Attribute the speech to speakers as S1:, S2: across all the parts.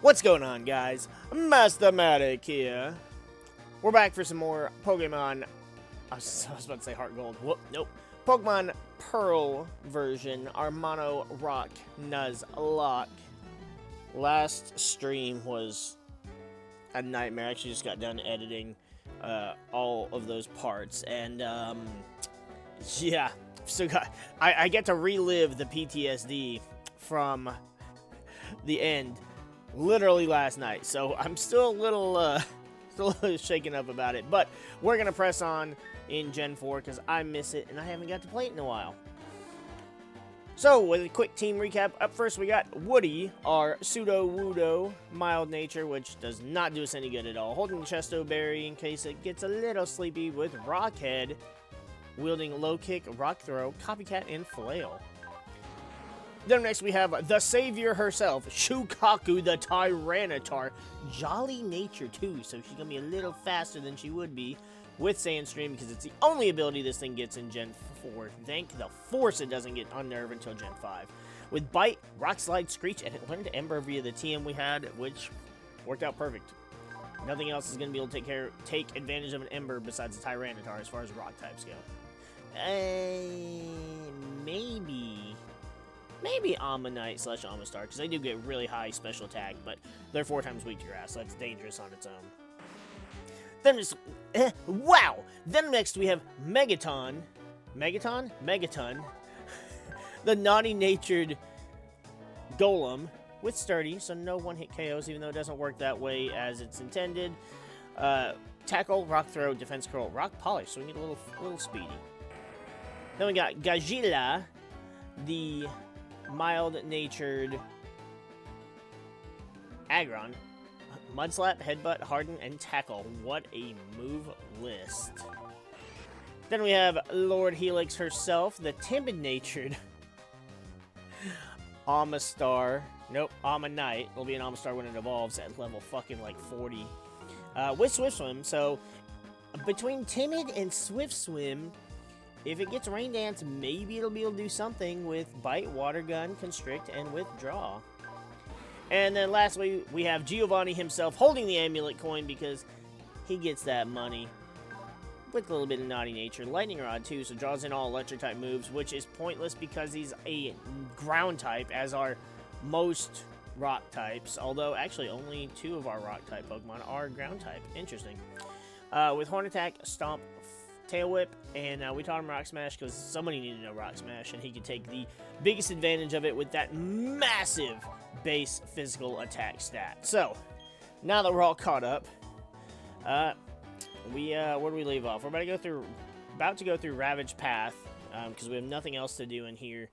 S1: What's going on, guys? Mathematic here. We're back for some more Pokemon. I was about to say Heart Gold. Whoop, nope. Pokemon Pearl version, our Mono Rock Nuzlocke. Last stream was a nightmare. I actually just got done editing all of those parts, and yeah, so I get to relive the PTSD from the end literally last night, so I'm still a little shaken up about it, but we're gonna press on in Gen 4 because I miss it and I haven't got to play it in a while. So, with a quick team recap, up first we got Woody, our Sudowoodo, mild nature, which does not do us any good at all, holding Chesto Berry in case it gets a little sleepy, with Rockhead, wielding Low Kick, Rock Throw, Copycat, and Flail. Then next we have the savior herself, Shukaku the Tyranitar. Jolly nature too, so she's gonna be a little faster than she would be with Sandstream because it's the only ability this thing gets in Gen 4. Thank the force it doesn't get Unnerve until Gen 5. With Bite, Rock Slide, Screech, and it learned Ember via the TM we had, which worked out perfect. Nothing else is gonna be able to take advantage of an Ember besides the Tyranitar as far as rock types go. Maybe Ammonite / Amistar, because they do get really high special attack, but they're 4 times weak to grass, so that's dangerous on its own. Then wow! Then next we have Megaton. Megaton? The naughty-natured Golem, with Sturdy, so no one-hit KOs, even though it doesn't work that way as it's intended. Tackle, Rock Throw, Defense Curl, Rock Polish, so we get a little speedy. Then we got Gagila, the mild-natured Aggron. Mudslap, Headbutt, Harden, and Tackle. What a move list. Then we have Lord Helix herself, the timid-natured Amistar. Nope, Ammonite. It'll be an Amistar when it evolves at level fucking like 40. With Swift Swim, so between Timid and Swift Swim, if it gets Rain Dance, maybe it'll be able to do something with Bite, Water Gun, Constrict, and Withdraw. And then lastly, we have Giovanni himself holding the Amulet Coin because he gets that money with a little bit of naughty nature. Lightning Rod too, so draws in all electric type moves, which is pointless because he's a ground type, as are most rock types. Although, actually, only 2 of our rock type Pokemon are ground type. Interesting. With Horn Attack, Stomp, Tail Whip, and we taught him Rock Smash because somebody needed to know Rock Smash, and he could take the biggest advantage of it with that massive base physical attack stat. So, now that we're all caught up, where do we leave off? We're about to go through Ravage Path, because we have nothing else to do in here.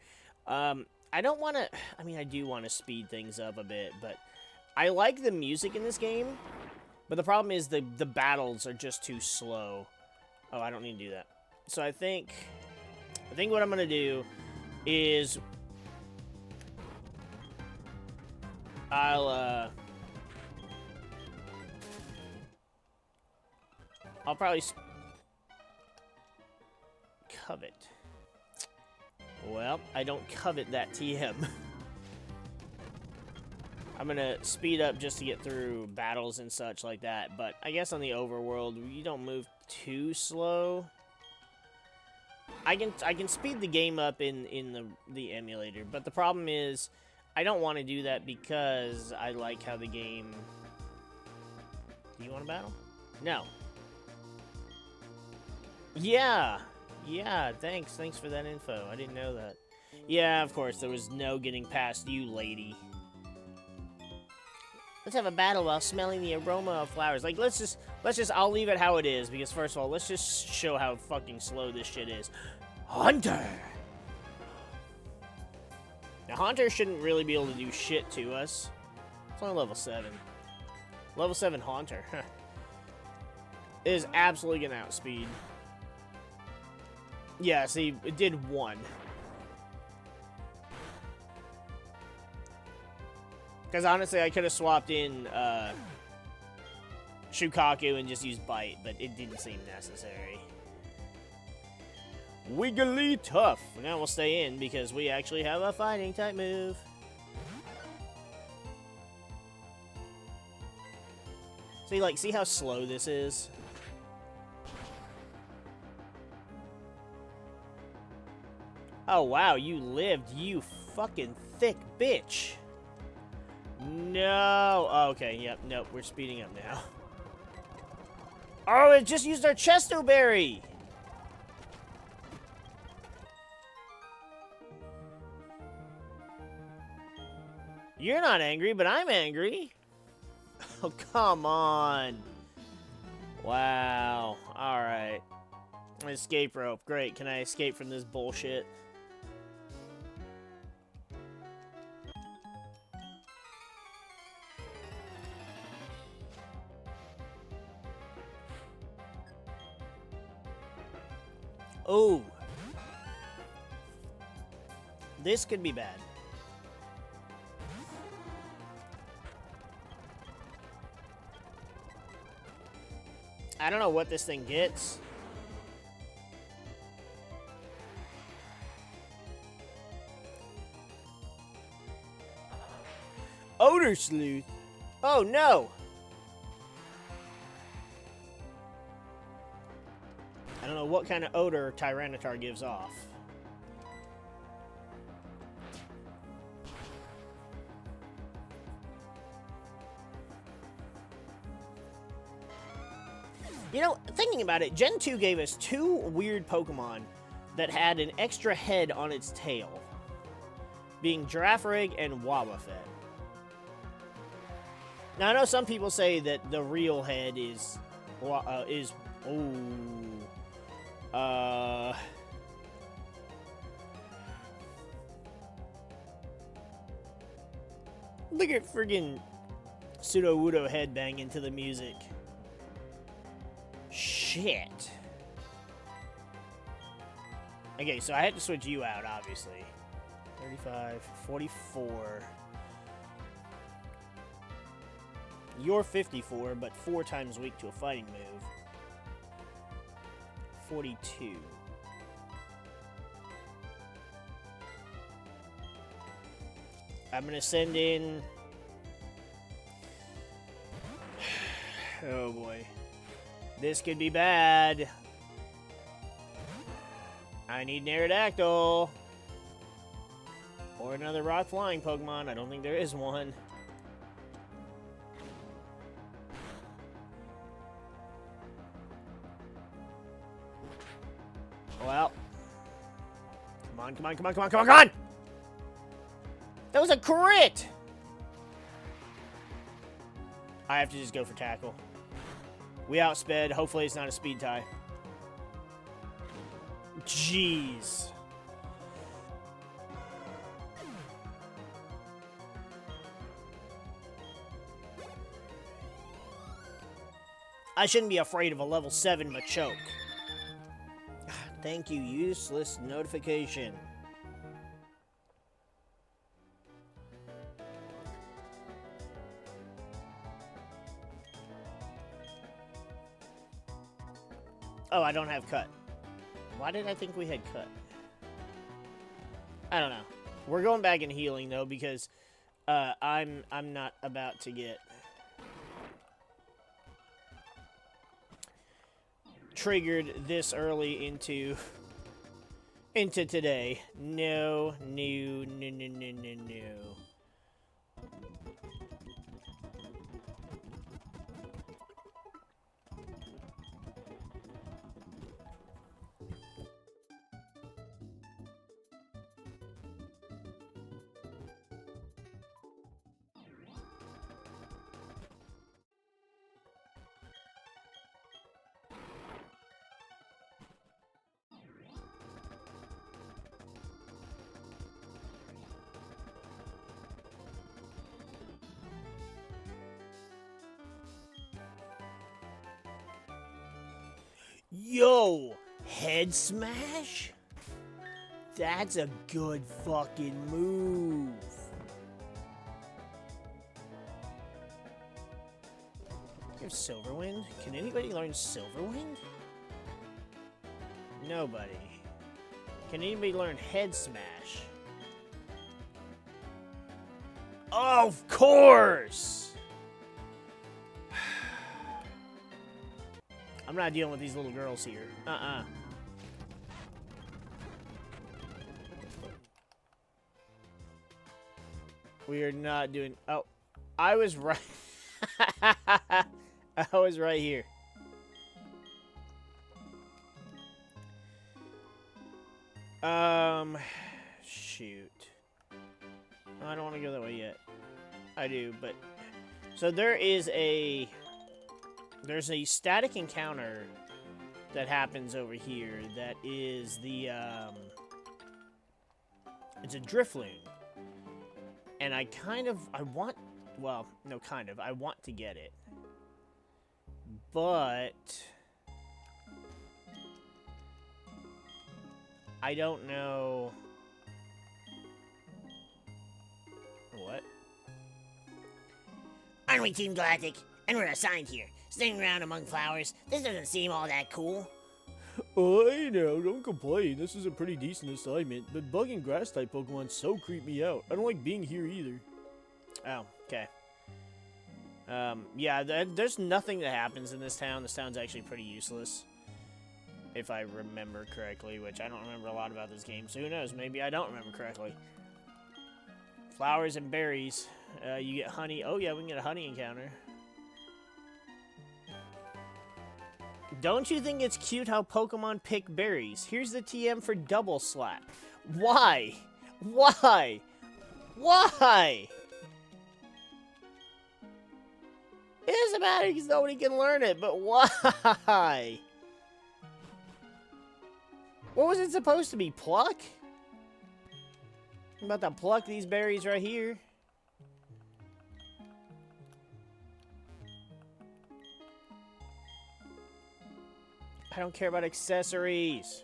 S1: I don't want to, I do want to speed things up a bit, but I like the music in this game, but the problem is the battles are just too slow. Oh, I don't need to do that. So I think what I'm going to do is I'll probably covet. Well, I don't covet that TM. I'm going to speed up just to get through battles and such like that, but I guess on the overworld, you don't move too slow. I can speed the game up in the emulator, but the problem is I don't want to do that because I like how the game... Do you want to battle? No. Yeah, thanks for that info. I didn't know that. Yeah, of course, there was no getting past you, lady. Let's have a battle while smelling the aroma of flowers. Like, let's just, I'll leave it how it is, because first of all, let's just show how fucking slow this shit is. Haunter! Now, Haunter shouldn't really be able to do shit to us. It's only level 7. Level 7 Haunter. It is absolutely gonna outspeed. Yeah, see, it did 1. Because honestly, I could have swapped in Shukaku and just used Bite, but it didn't seem necessary. Wigglytuff. Now we'll stay in because we actually have a fighting type move. See, like, see how slow this is? Oh, wow, you lived, you fucking thick bitch. No. Oh, okay, yep, nope, we're speeding up now. Oh, it just used our Chesto Berry! You're not angry, but I'm angry. Oh, come on. Wow. Alright. Escape rope. Great. Can I escape from this bullshit? Oh. This could be bad. I don't know what this thing gets. Odor Sleuth. Oh, no. I don't know what kind of odor Tyranitar gives off. You know, thinking about it, Gen 2 gave us 2 weird Pokemon that had an extra head on its tail, being Girafarig and Wobbuffet. Now, I know some people say that the real head is look at friggin' Sudowoodo headbang into the music. Shit. Okay, so I had to switch you out, obviously. 35, 44. You're 54, but 4 times weak to a fighting move. 42. I'm gonna send in... Oh boy. This could be bad. I need an Aerodactyl. Or another rock flying Pokemon. I don't think there is one. Well. Come on, come on, come on, come on, come on, come on! That was a crit! I have to just go for tackle. We outsped. Hopefully it's not a speed tie. Jeez. I shouldn't be afraid of a level 7 Machoke. Thank you, useless notification. Oh, I don't have cut. Why did I think we had cut? I don't know. We're going back in healing though because I'm not about to get triggered this early into today. No, no, no, no, no, no, no. Yo, head smash? That's a good fucking move. Here's Silverwind. Can anybody learn Silverwind? Nobody. Can anybody learn head smash? Oh, of course! I'm not dealing with these little girls here. We are not doing... Oh, I was right. I was right here. Shoot. I don't want to go that way yet. I do, but... So there's a static encounter that happens over here that is the, it's a Drifloon. And I want to get it. But I don't know what.
S2: Aren't we Team Galactic? And we're assigned here. Standing around among flowers. This doesn't seem all that cool.
S1: Oh, hey now, don't complain. This is a pretty decent assignment, but bug and grass type Pokemon so creep me out. I don't like being here either. Oh, okay. Yeah, there's nothing that happens in this town. This town's actually pretty useless. If I remember correctly, which I don't remember a lot about this game, so who knows? Maybe I don't remember correctly. Flowers and berries. You get honey. Oh, yeah, we can get a honey encounter. Don't you think it's cute how Pokemon pick berries? Here's the TM for Double Slap. Why? Why? Why? It doesn't matter because nobody can learn it, but why? What was it supposed to be? Pluck? I'm about to pluck these berries right here. I don't care about accessories.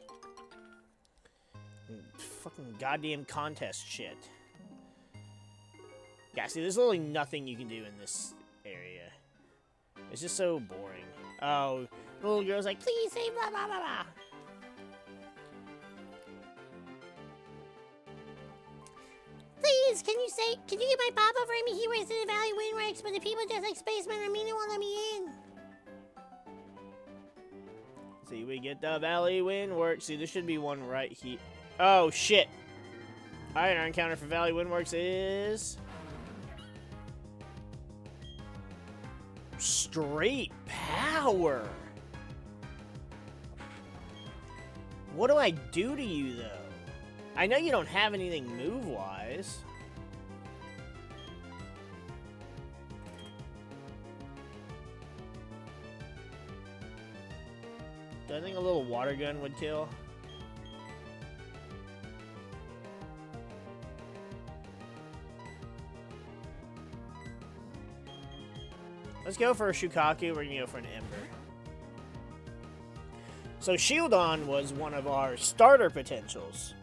S1: Fucking goddamn contest shit. Yeah, see, there's literally nothing you can do in this area. It's just so boring. Oh, the little girl's like, please say blah, blah, blah, blah.
S2: Please, can you get my papa for me? He works in the Valley Windworks, but the people just like spacemen are mean and won't let me in.
S1: See, we get the Valley Windworks. See, there should be one right here. Oh, shit. Alright, our encounter for Valley Windworks is... Straight power. What do I do to you, though? I know you don't have anything move-wise. Do I think a little water gun would kill? Let's go for a Shukaku. We're gonna go for an Ember. So Shieldon was one of our starter potentials.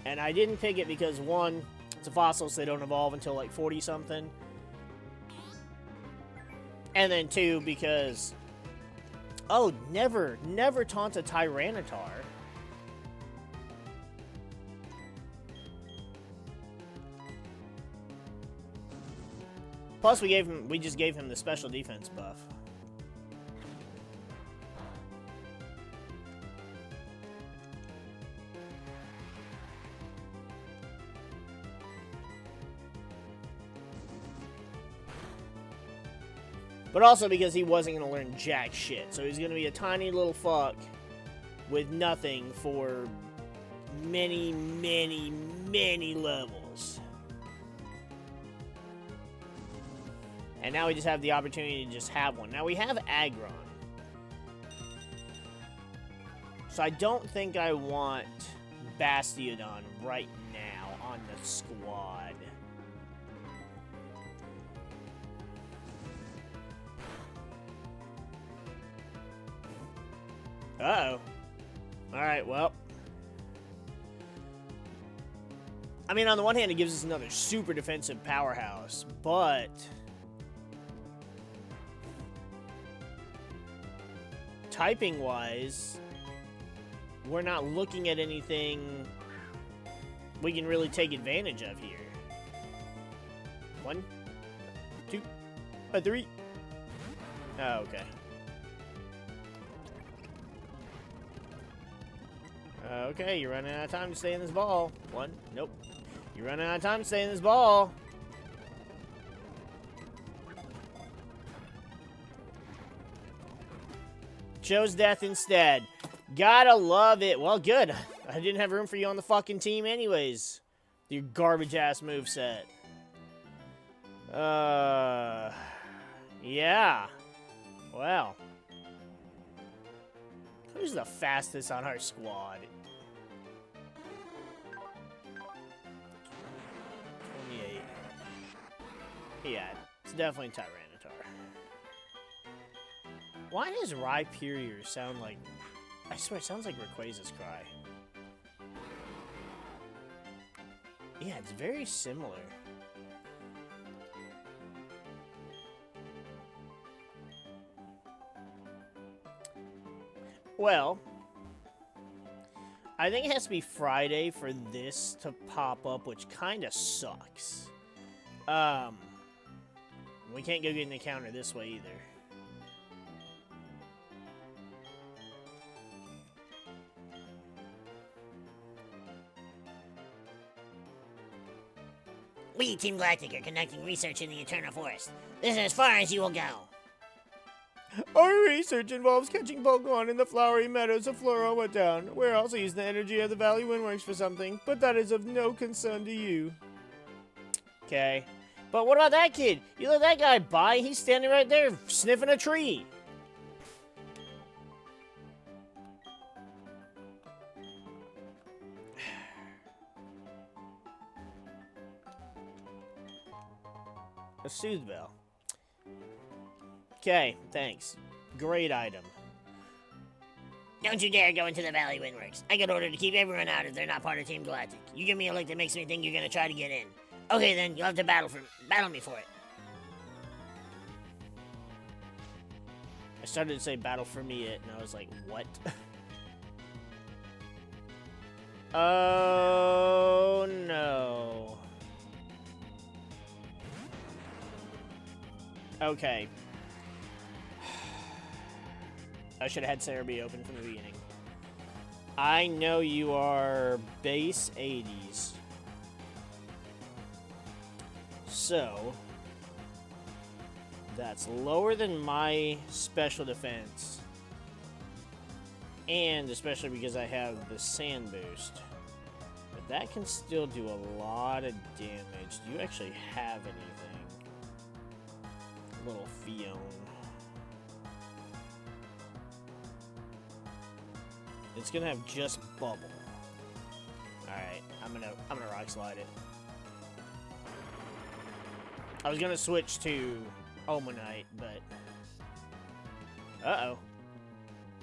S1: And I didn't pick it because, one, it's a fossil, so they don't evolve until like 40-something. And then two, because... Oh, never taunt a Tyranitar. Plus, we just gave him the special defense buff. But also because he wasn't going to learn jack shit. So he's going to be a tiny little fuck with nothing for many, many, many levels. And now we just have the opportunity to just have one. Now we have Aggron. So I don't think I want Bastiodon right now on the squad. Uh-oh. Alright, well. I mean, on the one hand, it gives us another super defensive powerhouse, but... Typing-wise, we're not looking at anything we can really take advantage of here. 1, 2, 3. Oh, okay. Okay, you're running out of time to stay in this ball. One. Nope. You're running out of time to stay in this ball. Chose death instead. Gotta love it. Well, good. I didn't have room for you on the fucking team anyways. Your garbage-ass moveset. Yeah. Well. Who's the fastest on our squad? 28. Yeah, it's definitely Tyranitar. Why does Rhyperior sound like... I swear, it sounds like Rayquaza's cry. Yeah, it's very similar. Well, I think it has to be Friday for this to pop up, which kind of sucks. We can't go get an encounter this way either.
S2: We, Team Galactic, are conducting research in the Eternal Forest. This is as far as you will go.
S1: Our research involves catching Pokemon in the flowery meadows of Floroma Town. We're also using the energy of the Valley Windworks for something, but that is of no concern to you. Okay. But what about that kid? You let that guy by? He's standing right there sniffing a tree. A Soothe Bell. Okay, thanks. Great item.
S2: Don't you dare go into the Valley Windworks. I got ordered to keep everyone out if they're not part of Team Galactic. You give me a look that makes me think you're gonna try to get in. Okay then, you'll have to battle me for it.
S1: I started to say battle for me it, and I was like, what? Oh no. Okay. I should have had Cerebi open from the beginning. I know you are base 80s. So, that's lower than my special defense. And especially because I have the sand boost. But that can still do a lot of damage. Do you actually have anything? Little Fion. It's gonna have just bubble. Alright, I'm gonna rock slide it. I was gonna switch to Omanite, but uh-oh.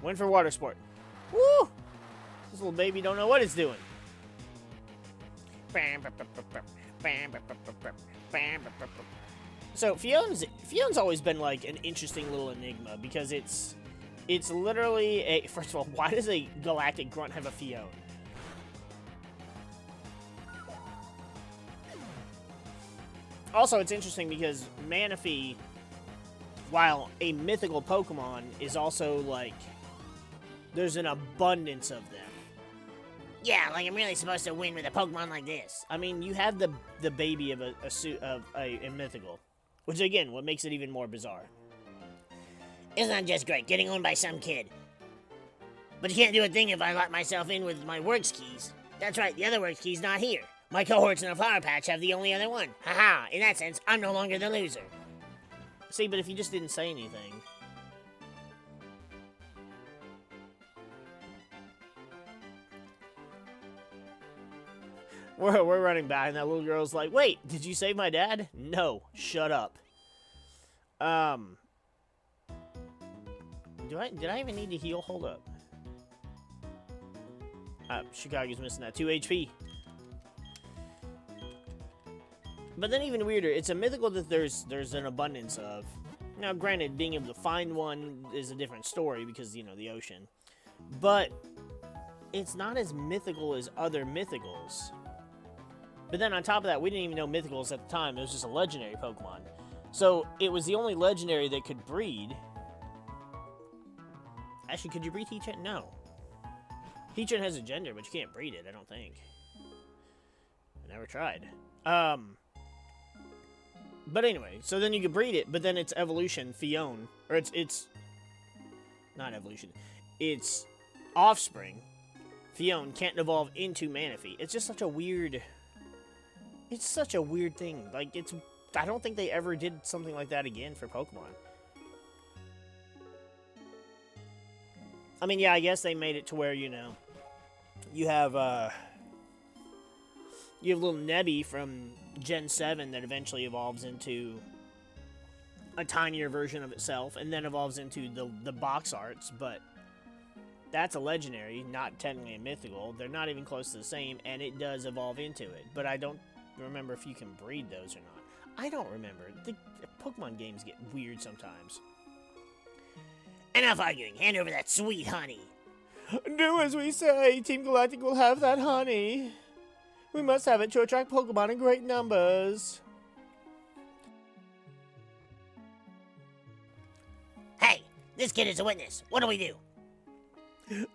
S1: Went for water sport. Woo! This little baby don't know what it's doing. So Fion's always been like an interesting little enigma because it's literally a... First of all, why does a galactic grunt have a Fion? Also, it's interesting because Manaphy, while a mythical Pokemon, is also like... There's an abundance of them.
S2: Yeah, like I'm really supposed to win with a Pokemon like this.
S1: I mean, you have the baby of a mythical. Which, again, what makes it even more bizarre.
S2: It's not just great getting owned by some kid. But you can't do a thing if I lock myself in with my works keys. That's right, the other works key's not here. My cohorts in the Flower Patch have the only other one. Haha, in that sense, I'm no longer the loser.
S1: See, but if you just didn't say anything... We're running back, and that little girl's like, wait, did you save my dad? No, shut up. Did I even need to heal? Hold up. Chicago's missing that 2 HP. But then even weirder, it's a mythical that there's an abundance of. Now, granted, being able to find one is a different story because, you know, the ocean. But it's not as mythical as other mythicals. But then on top of that, we didn't even know mythicals at the time. It was just a legendary Pokemon. So it was the only legendary that could breed. Actually, could you breed T-Chat? No. Heatran has a gender, but you can't breed it, I don't think. I never tried. But anyway, so then you can breed it, but then its evolution, Phione, or it's not evolution, its offspring, Phione, can't evolve into Manaphy. It's just such a weird, it's such a weird thing. Like, I don't think they ever did something like that again for Pokemon. I mean, yeah, I guess they made it to where, you know, you have little Nebby from Gen 7 that eventually evolves into a tinier version of itself, and then evolves into the box arts, but that's a legendary, not technically a mythical. They're not even close to the same, and it does evolve into it. But I don't remember if you can breed those or not. I don't remember. The Pokemon games get weird sometimes.
S2: Enough arguing. Hand over that sweet honey.
S1: Do as we say. Team Galactic will have that honey. We must have it to attract Pokemon in great numbers.
S2: Hey, this kid is a witness. What do we do?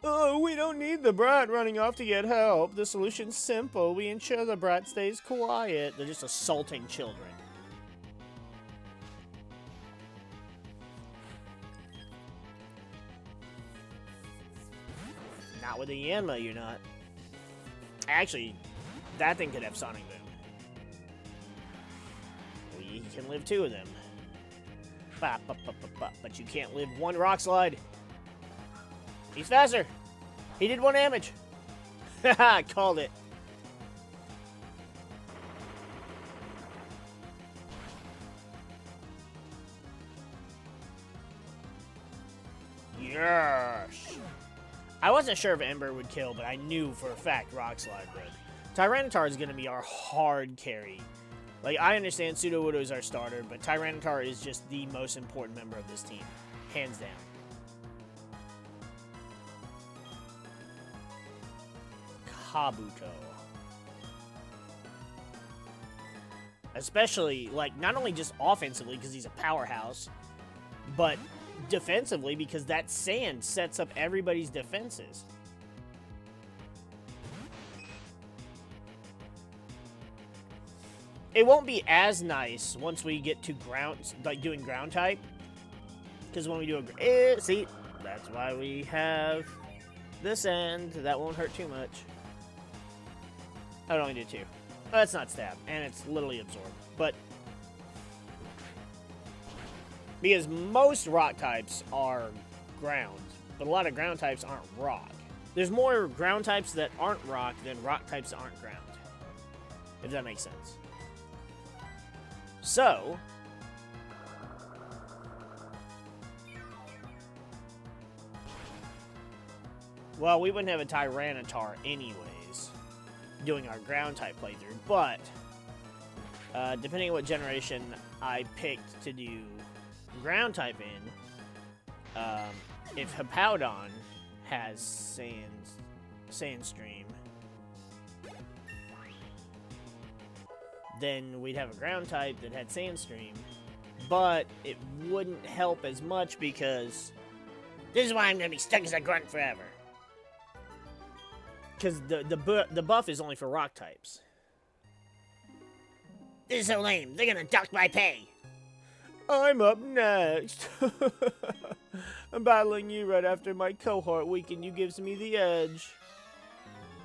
S1: Oh, we don't need the brat running off to get help. The solution's simple. We ensure the brat stays quiet. They're just assaulting children. Not with a Yanma, you're not. Actually, that thing could have Sonic Boom. We can live 2 of them. But you can't live 1 Rock Slide. He's faster. He did 1 damage. Haha, called it. Yes. I wasn't sure if Ember would kill, but I knew for a fact Rock Slide would. Tyranitar is going to be our hard carry. Like, I understand Sudowoodo is our starter, but Tyranitar is just the most important member of this team. Hands down. Kabuto. Especially, like, not only just offensively because he's a powerhouse, but defensively because that sand sets up everybody's defenses. It won't be as nice once we get to ground, like doing ground type, because when we do see, that's why we have this end. That won't hurt too much. I would only do 2. That's not stab, and it's literally absorb. But because most rock types are ground, but a lot of ground types aren't rock. There's more ground types that aren't rock than rock types that aren't ground, if that makes sense. So, well, we wouldn't have a Tyranitar anyways, doing our ground type playthrough, but depending on what generation I picked to do ground type in, if Hippowdon has Sandstream, then we'd have a ground type that had Sandstream, but it wouldn't help as much because
S2: This is why I'm gonna be stuck as a grunt forever.
S1: the buff is only for rock types.
S2: This is so lame. They're gonna dock my pay.
S1: I'm up next. I'm battling you right after my cohort weaken you gives me the edge.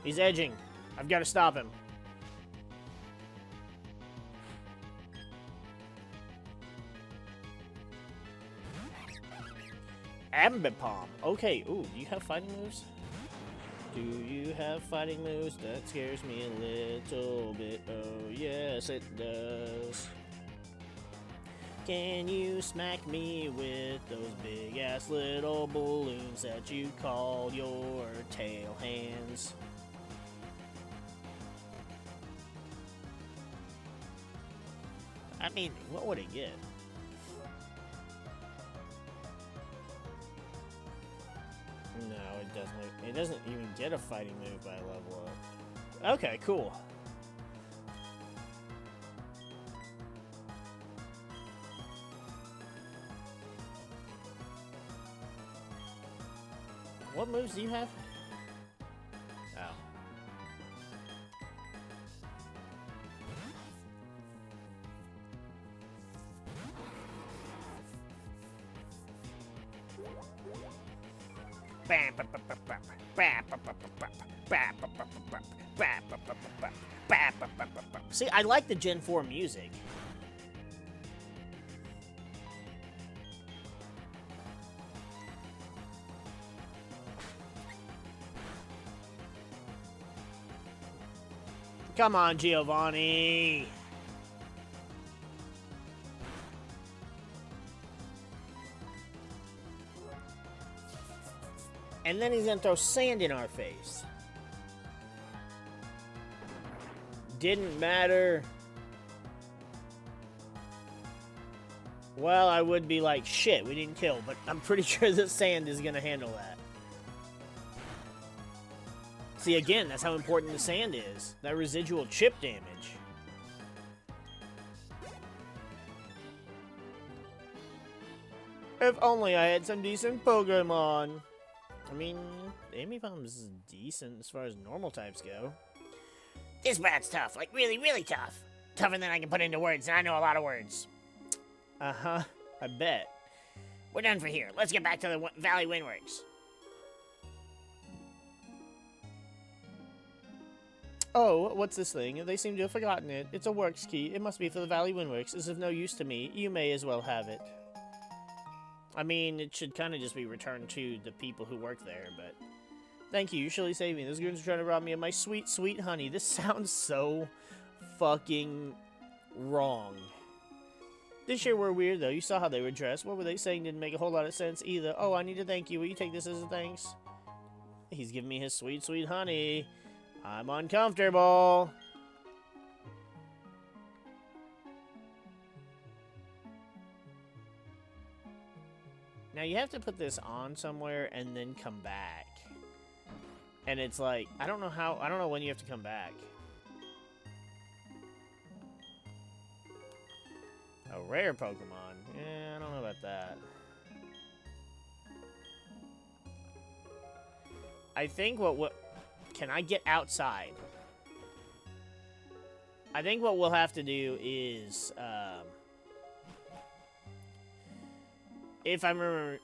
S1: He's edging. I've got to stop him. Ambipom. Okay, ooh, do you have fighting moves? Do you have fighting moves? That scares me a little bit. Oh, yes, it does. Can you smack me with those big-ass little balloons that you call your tail hands? I mean, what would it get? No, it doesn't. It doesn't even get a fighting move by level up. Okay, cool. What moves do you have? See, I like the Gen 4 music. Come on, Giovanni. And then he's gonna throw sand in our face. Didn't matter. Well, I would be like, shit, we didn't kill, but I'm pretty sure the sand is gonna handle that. See, again, that's how important the sand is. That residual chip damage. If only I had some decent Pokemon. I mean, Ambipom's is decent as far as normal types go.
S2: This brat's tough, like really, really tough. Tougher than I can put into words, and I know a lot of words.
S1: Uh-huh, I bet.
S2: We're done for here. Let's get back to the Valley Windworks.
S1: Oh, what's this thing? They seem to have forgotten it. It's a works key. It must be for the Valley Windworks. It's of no use to me. You may as well have it. I mean, it should kind of just be returned to the people who work there, but... Thank you. You surely saved me. Those goons are trying to rob me of my sweet, sweet honey. This sounds so fucking wrong. This year were weird, though. You saw how they were dressed. What were they saying? Didn't make a whole lot of sense either. Oh, I need to thank you. Will you take this as a thanks? He's giving me his sweet, sweet honey. I'm uncomfortable. Now you have to put this on somewhere and then come back. And it's like, I don't know when you have to come back. A rare Pokemon. Yeah, I don't know about that. I think what can I get outside? I think what we'll have to do is, if I'm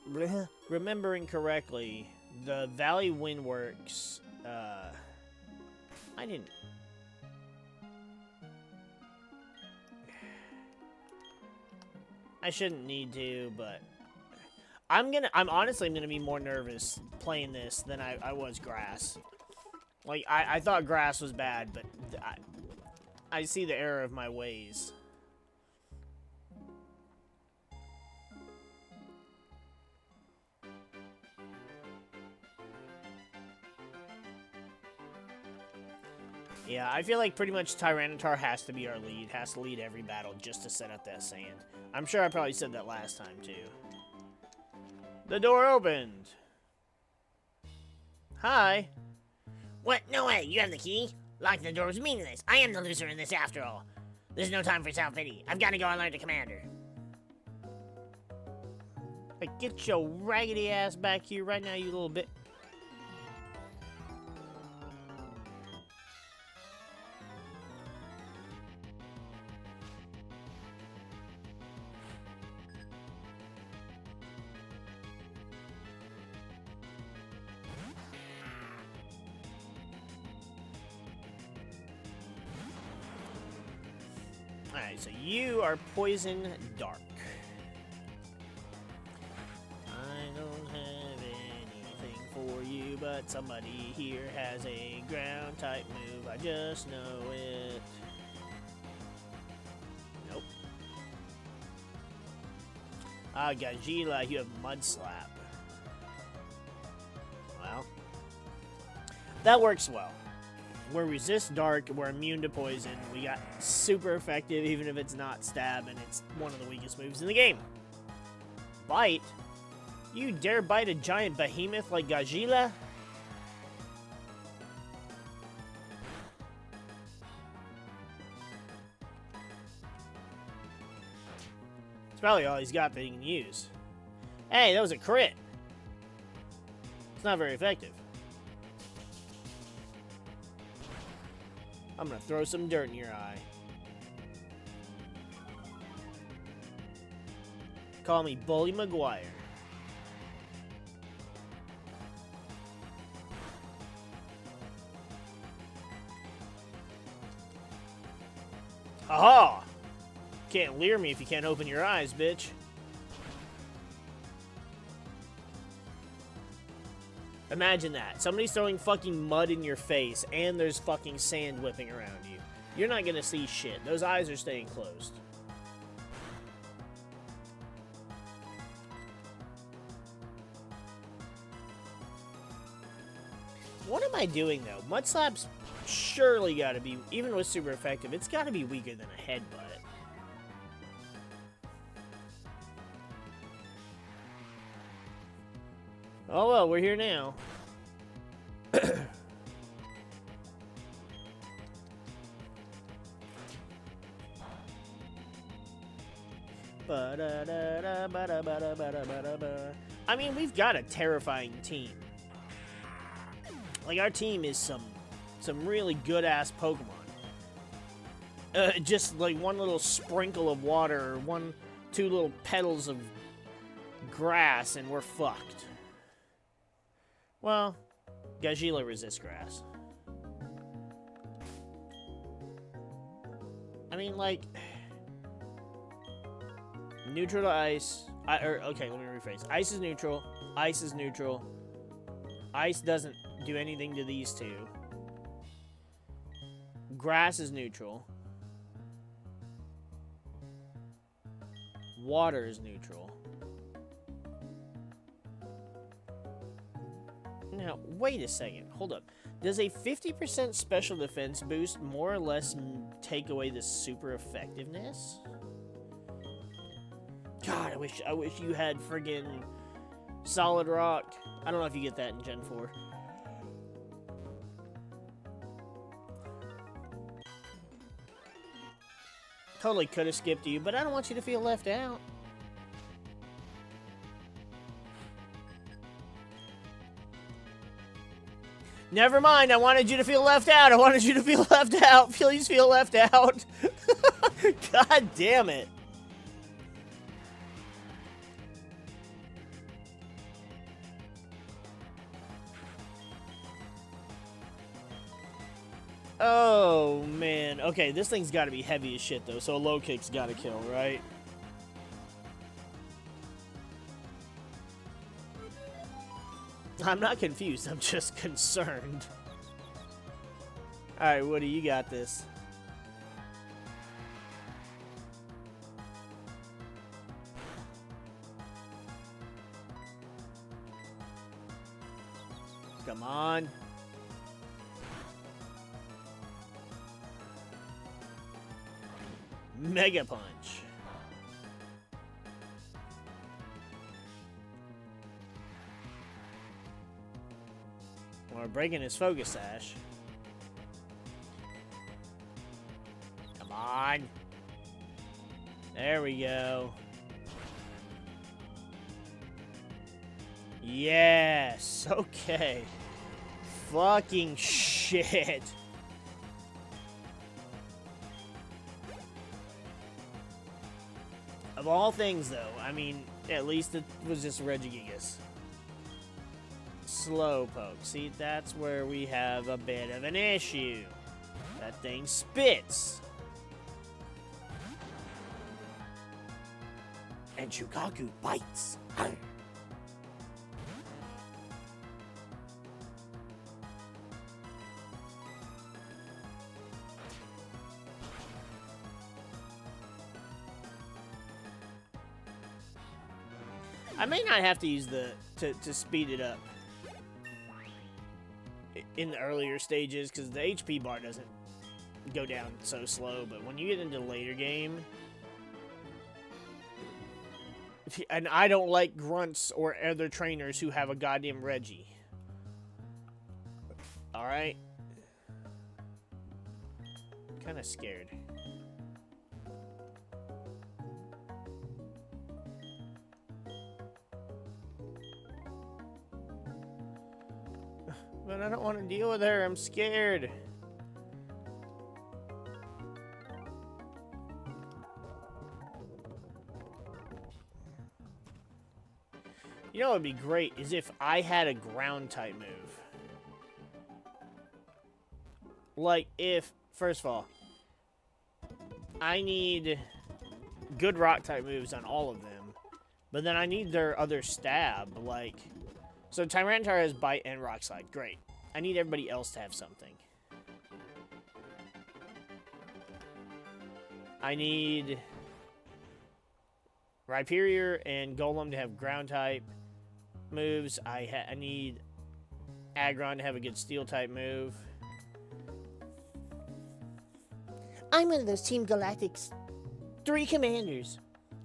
S1: remembering correctly, the Valley Windworks, I didn't... I shouldn't need to, but... I'm honestly gonna be more nervous playing this than I was Grass. Like, I thought Grass was bad, but I see the error of my ways. Yeah, I feel like pretty much Tyranitar has to be our lead, has to lead every battle just to set up that sand. I'm sure I probably said that last time, too. The door opened. Hi.
S2: What? No way. You have the key? Locking the door was meaningless. I am the loser in this after all. There's no time for self-pity. I've got to go alert the commander.
S1: Hey, get your raggedy ass back here right now, you little bit. Alright, so you are Poison Dark. I don't have anything for you, but somebody here has a ground type move. I just know it. Nope. Ah, Gagila, you have Mud Slap. Well, that works well. We're resist dark, we're immune to poison, we got super effective even if it's not stab, and it's one of the weakest moves in the game. Bite? You dare bite a giant behemoth like Gagila? It's probably all he's got that he can use. Hey, that was a crit. It's not very effective. I'm gonna throw some dirt in your eye. Call me Bully Maguire. can't leer me if you can't open your eyes, bitch. Imagine that. Somebody's throwing fucking mud in your face, and there's fucking sand whipping around you. You're not gonna see shit. Those eyes are staying closed. What am I doing, though? Mud Slap's surely gotta be, even with super effective, it's gotta be weaker than a headbutt. Oh well, we're here now. I mean, we've got a terrifying team. Like, our team is some really good-ass Pokemon. Just, like, one little sprinkle of water or two little petals of grass, and we're fucked. Well, Gagila resists grass. I mean, like... Neutral to ice. Okay, let me rephrase. Ice is neutral. Ice is neutral. Ice doesn't do anything to these two. Grass is neutral. Water is neutral. Now, wait a second. Hold up. Does a 50% special defense boost more or less take away the super effectiveness? God, I wish you had friggin' Solid Rock. I don't know if you get that in Gen 4. Totally could have skipped you, but I don't want you to feel left out. Never mind, I wanted you to feel left out. I wanted you to feel left out. Please feel left out. God damn it. Oh, man. Okay, this thing's got to be heavy as shit, though, so a low kick's got to kill, right? I'm not confused. I'm just concerned. Alright, Woody, you got this. Come on. Mega Punch. We're breaking his Focus Sash. Come on. There we go. Yes. Okay. Fucking shit. Of all things, though, I mean, at least it was just Regigigas. Slowpoke. See, that's where we have a bit of an issue. That thing spits. And Shukaku bites. I may not have to use the to speed it up in the earlier stages because the HP bar doesn't go down so slow, but when you get into the later game, and I don't like grunts or other trainers who have a goddamn Reggie. Alright? Kind of scared. But I don't want to deal with her. I'm scared. You know what would be great is if I had a ground type move. Like if, first of all, I need good rock-type moves on all of them. But then I need their other stab, like... So Tyranitar has Bite and Rock Slide. Great. I need everybody else to have something. I need Rhyperior and Golem to have ground-type moves. I need Aggron to have a good steel-type move.
S2: I'm one of those Team Galactic's 3 commanders.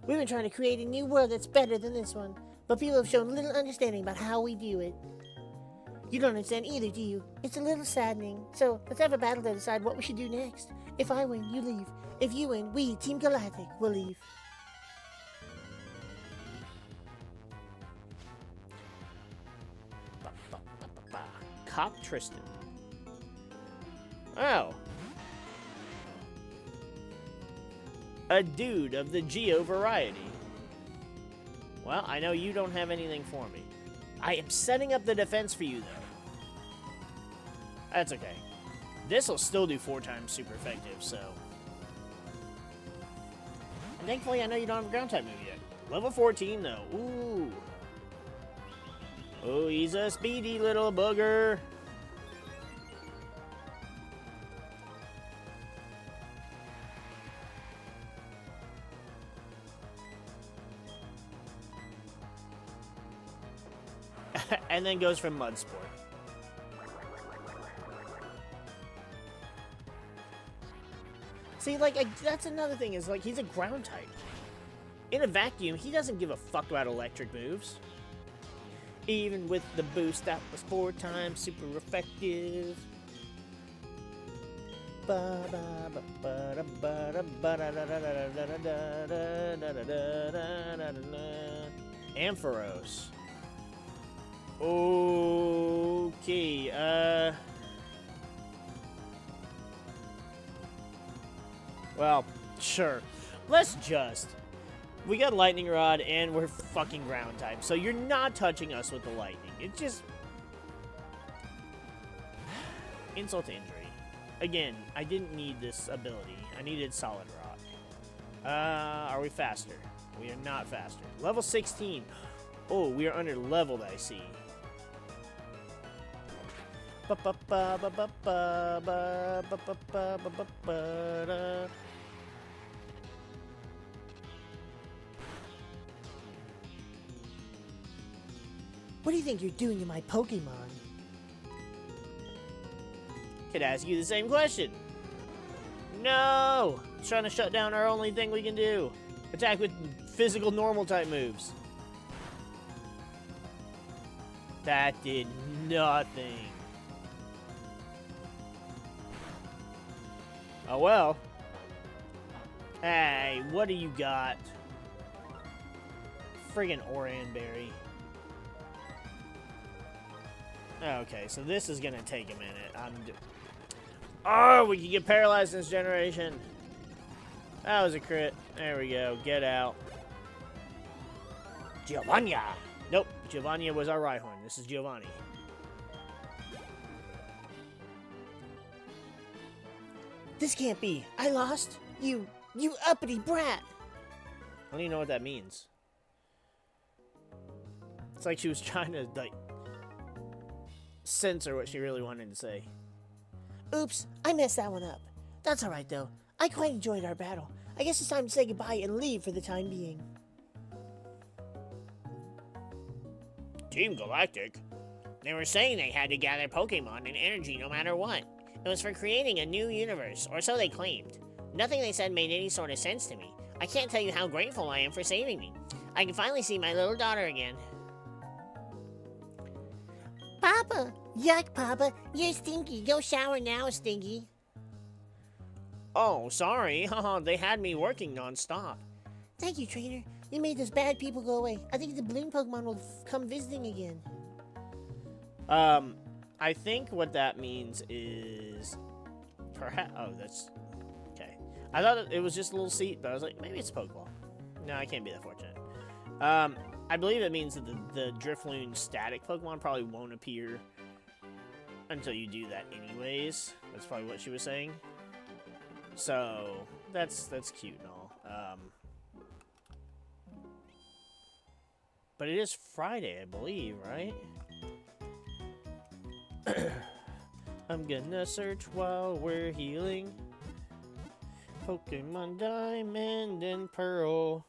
S2: We've been trying to create a new world that's better than this one, but people have shown little understanding about how we view it. You don't understand either, do you? It's a little saddening. So, let's have a battle to decide what we should do next. If I win, you leave. If you win, we, Team Galactic, will leave.
S1: Cop Tristan. Oh. A dude of the Geo variety. Well, I know you don't have anything for me. I am setting up the defense for you, though. That's okay. This will still do 4 times super effective, so... And thankfully, I know you don't have a ground type move yet. Level 14, though. Ooh. Oh, he's a speedy little booger. And then goes from Mud Sport. See, like, that's another thing, is, like, he's a ground type. In a vacuum, he doesn't give a fuck about electric moves. Even with the boost, that was 4 times super effective. Ampharos. Okay, well, sure. Let's just... We got Lightning Rod, and we're fucking ground type, so you're not touching us with the lightning. It's just... Insult to injury. Again, I didn't need this ability. I needed Solid Rock. Are we faster? We are not faster. Level 16. Oh, we are under-leveled, I see.
S2: What do you think you're doing to my Pokemon?
S1: Could ask you the same question. No! It's trying to shut down our only thing we can do. Attack with physical normal type moves. That did nothing. Oh well. Hey, what do you got? Friggin' Oranberry. Okay, so this is gonna take a minute. Oh, we can get paralyzed in this generation. That was a crit. There we go. Get out. Giovannia. Nope. Giovannia was our Rhyhorn. This is Giovanni.
S2: This can't be. I lost? You uppity brat.
S1: I don't even know what that means. It's like she was trying to, like, censor what she really wanted to say.
S2: Oops, I messed that one up. That's alright, though. I quite enjoyed our battle. I guess it's time to say goodbye and leave for the time being.
S1: Team Galactic?
S2: They were saying they had to gather Pokemon and energy no matter what. It was for creating a new universe, or so they claimed. Nothing they said made any sort of sense to me. I can't tell you how grateful I am for saving me. I can finally see my little daughter again. Papa! Yuck, Papa! You're stinky. Go shower now, Stinky.
S1: Oh, sorry. Haha, they had me working non-stop.
S2: Thank you, Trainer. You made those bad people go away. I think the balloon Pokemon will come visiting again.
S1: I think what that means is... Perhaps... Oh, that's... Okay. I thought it was just a little seat, but I was like, maybe it's a Pokeball. No, I can't be that fortunate. I believe it means that the Drifloon static Pokemon probably won't appear until you do that anyways. That's probably what she was saying. So, that's cute and all. But it is Friday, I believe, right? I'm gonna search while we're healing. Pokemon Diamond and Pearl.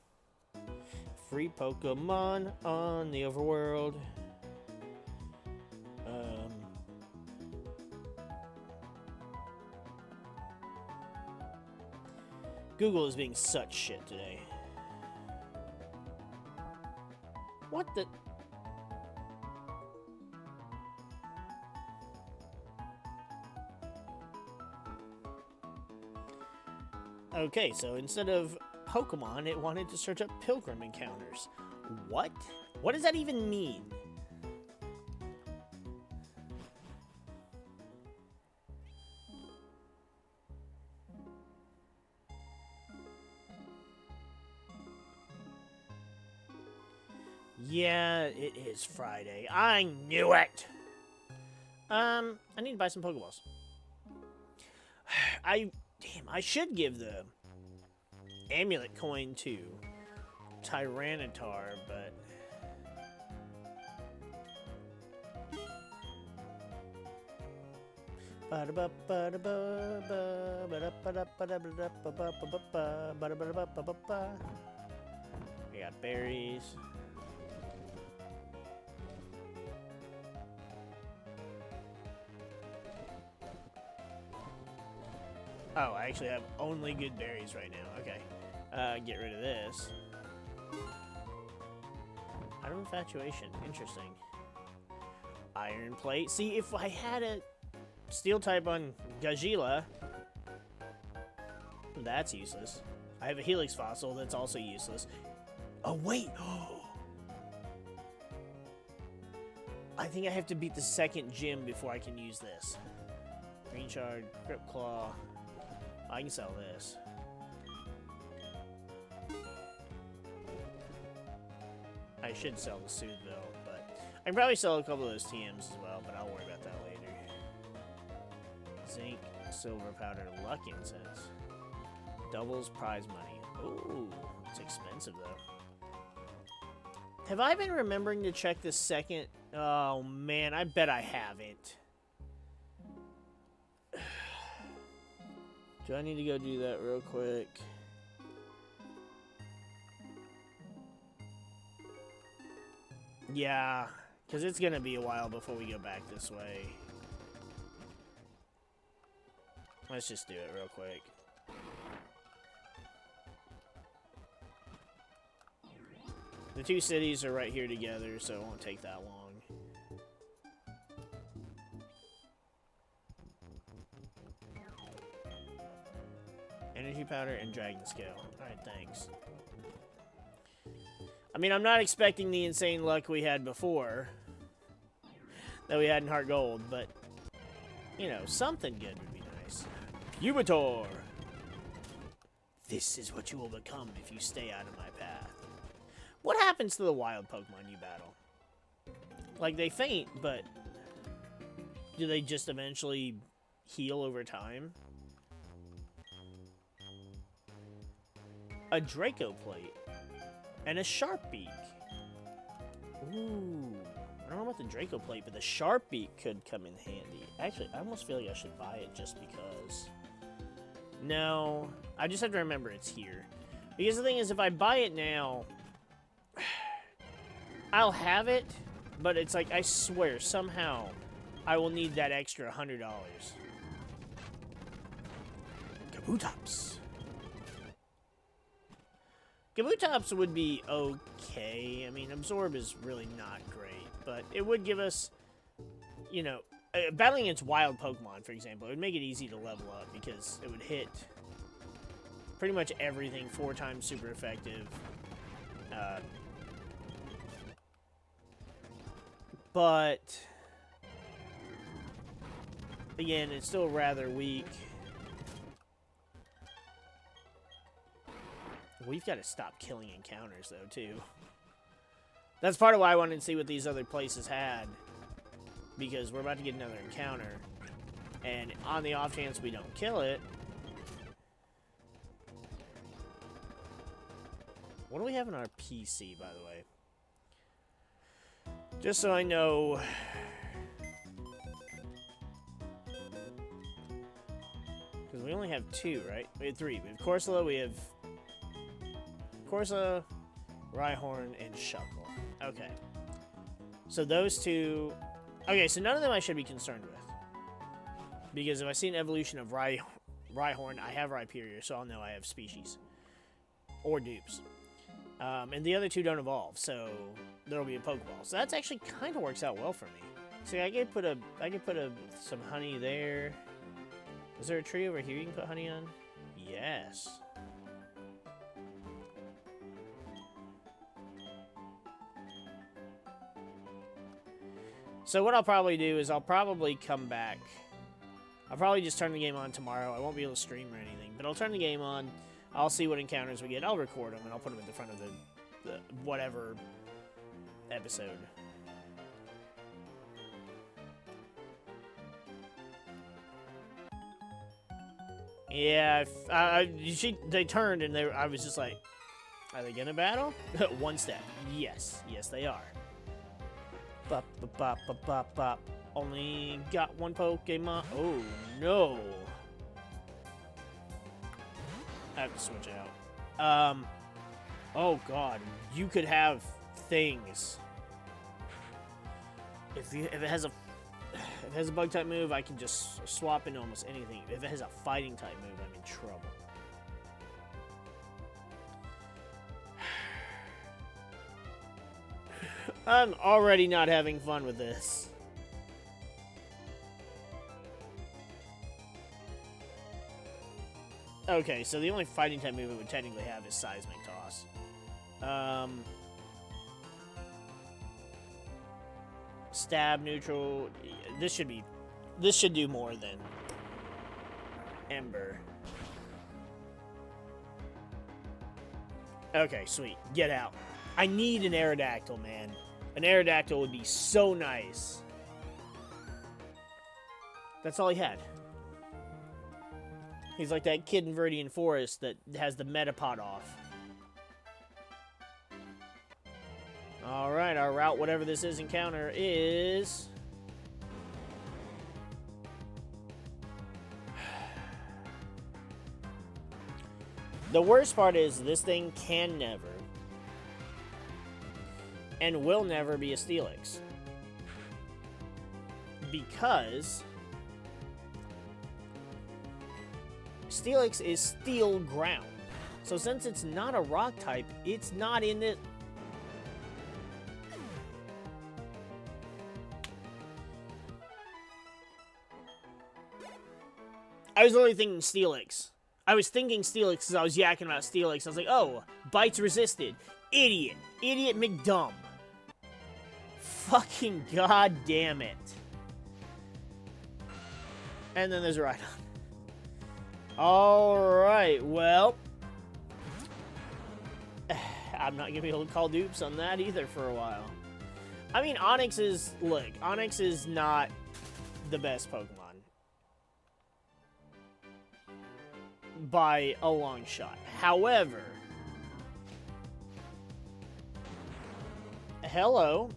S1: Free Pokemon on the overworld. Google is being such shit today. What the? Okay, so instead of Pokemon, it wanted to search up Pilgrim encounters. What? What does that even mean? Yeah, it is Friday. I knew it! I need to buy some Pokeballs. I should give the amulet coin to Tyranitar, but we got berries. Oh, I actually have only good berries right now. Okay. Get rid of this. Out of infatuation. Interesting. Iron plate. See, if I had a steel type on Gagila, that's useless. I have a Helix fossil that's also useless. Oh, wait. I think I have to beat the second gym before I can use this. Green shard, Grip Claw. I can sell this. I should sell the Soothville, but I can probably sell a couple of those TMs as well, but I'll worry about that later. Zinc, silver powder, luck incense. Doubles prize money. Ooh, it's expensive though. Have I been remembering to check the second? Oh man, I bet I haven't. Do I need to go do that real quick? Yeah, because it's going to be a while before we go back this way. Let's just do it real quick. The two cities are right here together, so it won't take that long. Energy powder and dragon scale. Alright, thanks. I mean, I'm not expecting the insane luck we had before. That we had in Heart Gold, but, you know, something good would be nice. Pubitor! This is what you will become if you stay out of my path. What happens to the wild Pokemon you battle? Like, they faint, but do they just eventually heal over time? A Draco plate. And a Sharpbeak. Ooh. I don't know about the Draco plate, but the Sharpbeak could come in handy. Actually, I almost feel like I should buy it just because. No. I just have to remember it's here. Because the thing is, if I buy it now, I'll have it, but it's like, I swear, somehow, I will need that extra $100. Kabutops. Kabutops would be okay. I mean, Absorb is really not great, but it would give us, you know, battling against wild Pokemon, for example, it would make it easy to level up because it would hit pretty much everything 4 times super effective. But again, it's still rather weak. We've got to stop killing encounters, though, too. That's part of why I wanted to see what these other places had. Because we're about to get another encounter. And on the off chance we don't kill it... What do we have in our PC, by the way? Just so I know. Because we only have 2, right? We have 3. We have Corsola, we have Corsola, Rhyhorn, and Shuckle. Okay. So those 2... Okay, so none of them I should be concerned with. Because if I see an evolution of Rhyhorn, I have Rhyperior, so I'll know I have species. Or dupes. And the other 2 don't evolve, so there'll be a Pokeball. So that's actually kind of works out well for me. See, I could put some honey there. Is there a tree over here you can put honey on? Yes. So what I'll probably do is I'll probably come back. I'll probably just turn the game on tomorrow. I won't be able to stream or anything, but I'll turn the game on. I'll see what encounters we get. I'll record them, and I'll put them at the front of the whatever episode. Yeah, they turned, and I was just like, are they gonna battle? One step. Yes, they are. Bop, bop, bop, bop, bop, bop. Only got 1 Pokemon. Oh no. I have to switch out. Oh god, you could have things. If it has a bug type move, I can just swap into almost anything. If it has a fighting type move, I'm in trouble. I'm already not having fun with this. Okay, so the only fighting type move it would technically have is Seismic Toss. Stab, neutral. This should do more than Ember. Okay, sweet. Get out. I need an Aerodactyl, man. An Aerodactyl would be so nice. That's all he had. He's like that kid in Viridian Forest that has the Metapod off. Alright, our route, whatever this is encounter, is... The worst part is this thing can never and will never be a Steelix. Because Steelix is steel ground. So since it's not a rock type, it's not in it. I was literally thinking Steelix. I was thinking Steelix because I was yakking about Steelix. I was like, oh, bites resisted. Idiot. Idiot McDumb. Fucking goddamn it. And then there's a Rhydon. Alright, well. I'm not going to be able to call dupes on that either for a while. I mean, Onix is... Look, Onix is not the best Pokemon. By a long shot. However... Hello.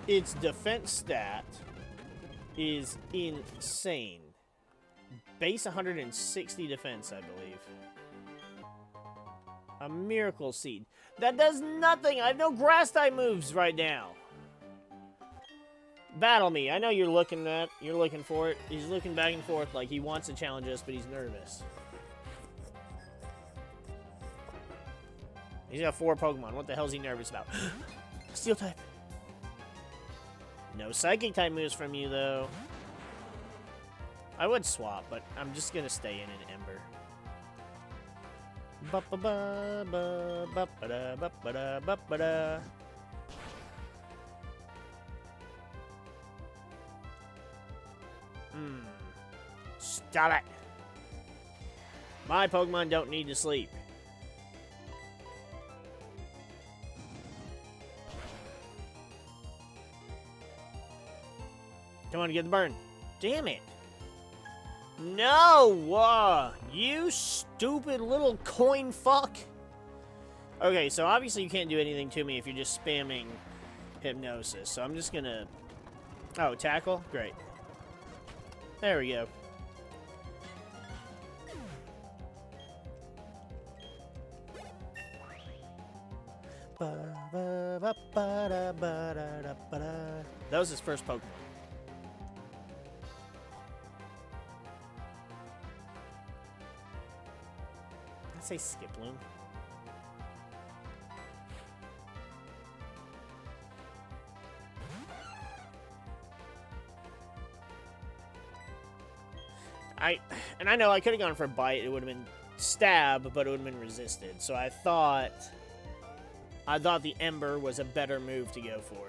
S1: Its defense stat is insane. Base 160 defense, I believe. A Miracle Seed. That does nothing! I have no grass type moves right now. Battle me. I know you're looking for it. He's looking back and forth like he wants to challenge us, but he's nervous. He's got 4 Pokemon. What the hell is he nervous about? Steel type. No Psychic type moves from you, though. I would swap, but I'm just gonna stay in an Ember. Ba-ba-ba-ba-ba-ba-da-ba-ba-da. Stop it! My Pokemon don't need to sleep. Come on, get the burn. Damn it. No! You stupid little coin fuck. Okay, so obviously you can't do anything to me if you're just spamming hypnosis. So I'm just gonna... Oh, tackle? Great. There we go. That was his first Pokemon. Did I say Skiploom? I know I could have gone for a bite. It would have been stab, but it would have been resisted. So I thought the Ember was a better move to go for.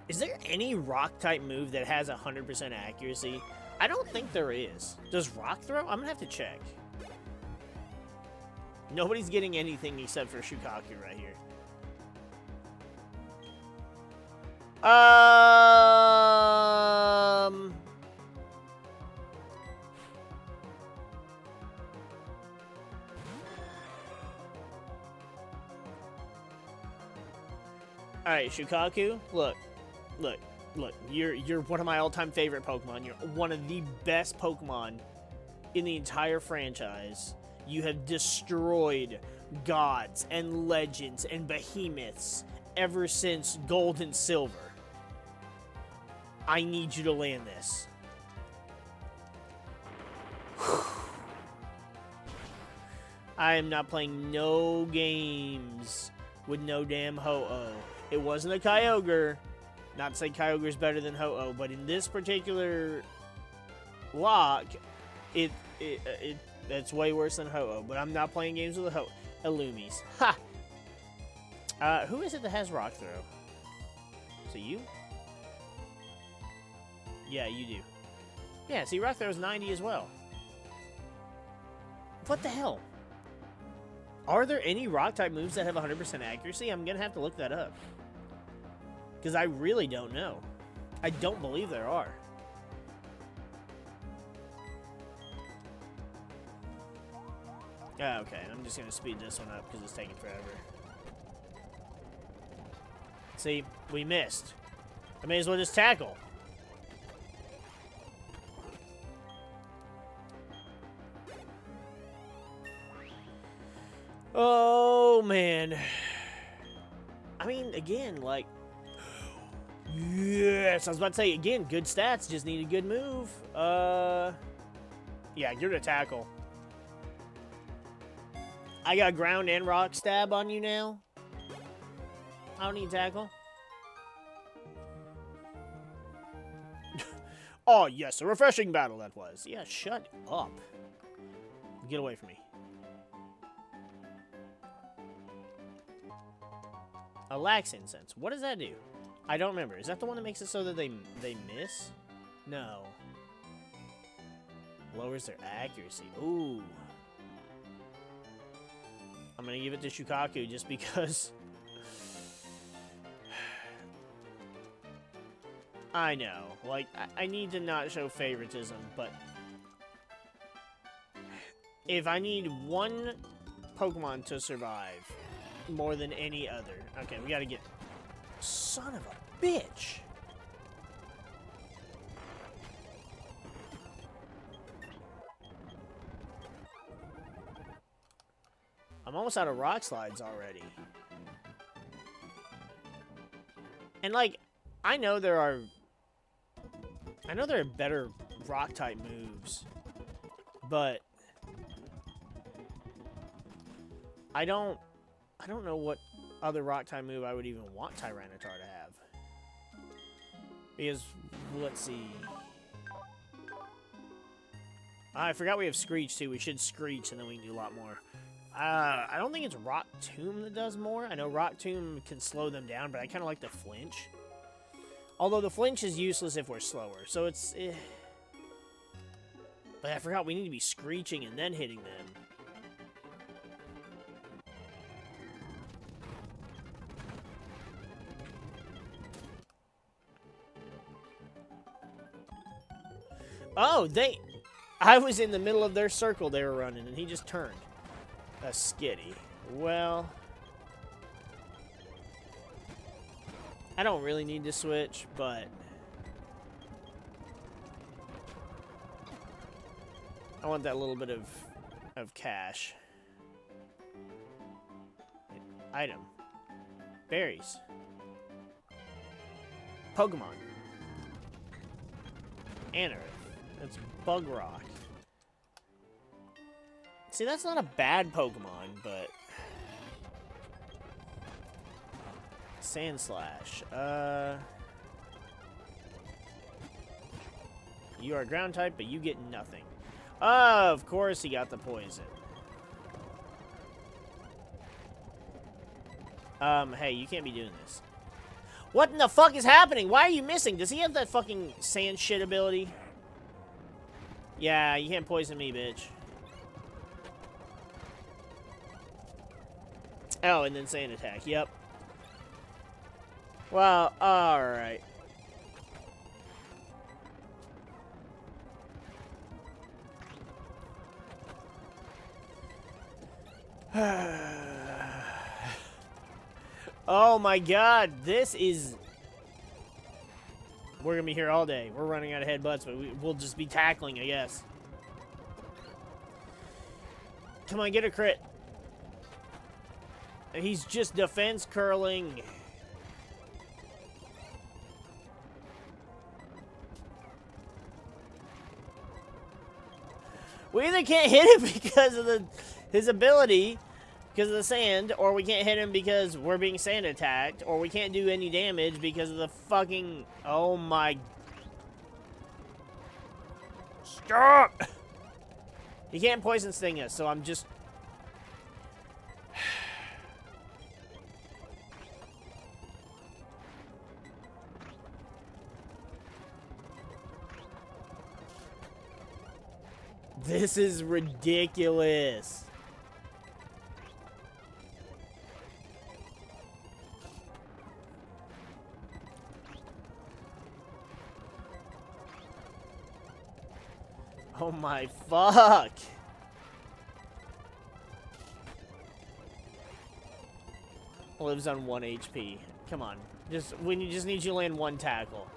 S1: Is there any rock type move that has 100% accuracy? I don't think there is. Does rock throw? I'm gonna have to check. Nobody's getting anything except for Shukaku right here. Alright, Shukaku, look. You're one of my all-time favorite Pokemon. You're one of the best Pokemon in the entire franchise. You have destroyed gods and legends and behemoths ever since Gold and Silver. I need you to land this. I am not playing no games with no damn Ho-Oh. It wasn't a Kyogre. Not to say Kyogre's better than Ho-Oh, but in this particular lock, it's way worse than Ho-Oh. But I'm not playing games with Illumis. Ha! Who is it that has Rock Throw? Is it you? Yeah, you do. Yeah, see, Rock Throw is 90 as well. What the hell? Are there any Rock-type moves that have 100% accuracy? I'm going to have to look that up. Because I really don't know. I don't believe there are. Okay, I'm just going to speed this one up because it's taking forever. See, we missed. I may as well just tackle. Oh, man. I mean, again, like... Yes, I was about to say, again, good stats, just need a good move. Yeah, you're to tackle. I got ground and rock stab on you now. I don't need tackle. Oh, yes, a refreshing battle that was. Yeah, shut up. Get away from me. A lax incense. What does that do? I don't remember. Is that the one that makes it so that they miss? No. Lowers their accuracy. Ooh. I'm gonna give it to Shukaku just because. I know. Like, I need to not show favoritism, but if I need one Pokemon to survive more than any other. Okay, we gotta get... Son of a bitch! I'm almost out of rock slides already. And, like, I know there are better rock-type moves, but I don't know what other rock-type move I would even want Tyranitar to have. Because, let's see. I forgot we have Screech, too. We should Screech, and then we can do a lot more. I don't think it's Rock Tomb that does more. I know Rock Tomb can slow them down, but I kind of like the Flinch. Although the Flinch is useless if we're slower, so it's... But I forgot we need to be Screeching and then hitting them. Oh, I was in the middle of their circle they were running, and he just turned. A skitty. Well, I don't really need to switch, but I want that little bit of cash. Item. Berries. Pokemon. Anorith. That's Bug Rock. See, that's not a bad Pokemon, but... Sandslash. You are ground type, but you get nothing. Of course he got the poison. Hey, you can't be doing this. What in the fuck is happening? Why are you missing? Does he have that fucking sand shit ability? Yeah, you can't poison me, bitch. Oh, and then sand attack. Yep. Well, alright. Oh my god, this is... We're gonna be here all day. We're running out of headbutts, but we'll just be tackling, I guess. Come on, get a crit. He's just defense curling. We either can't hit him because of his ability, because of the sand, or we can't hit him because we're being sand attacked, or we can't do any damage because of the fucking... Oh my... Stop! He can't poison sting us, so I'm just... This is ridiculous. Oh my fuck. Lives on 1 HP. Come on. We just need you to land one tackle.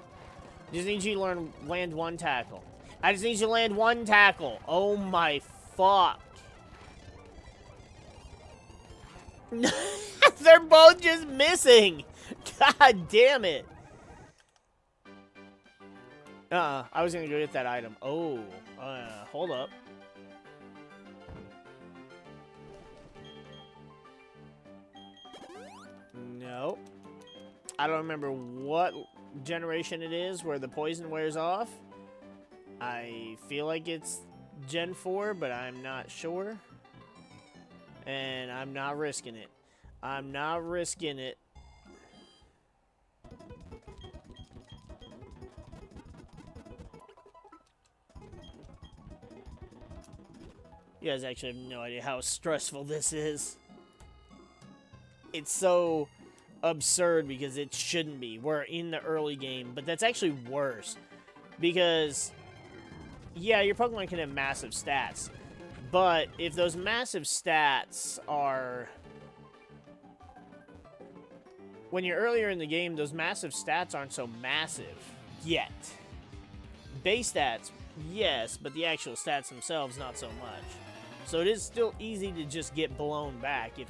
S1: Just need you to land one tackle. I just need you to land one tackle. Oh my fuck. They're both just missing. God damn it. I was gonna go get that item. Oh, hold up. No. I don't remember what generation it is where the poison wears off. I feel like it's Gen 4, but I'm not sure. And I'm not risking it. I'm not risking it. You guys actually have no idea how stressful this is. It's so absurd because it shouldn't be. We're in the early game, but that's actually worse. Because... yeah, your Pokemon can have massive stats, but if those massive stats are... when you're earlier in the game, those massive stats aren't so massive yet. Base stats, yes, but the actual stats themselves, not so much. So it is still easy to just get blown back if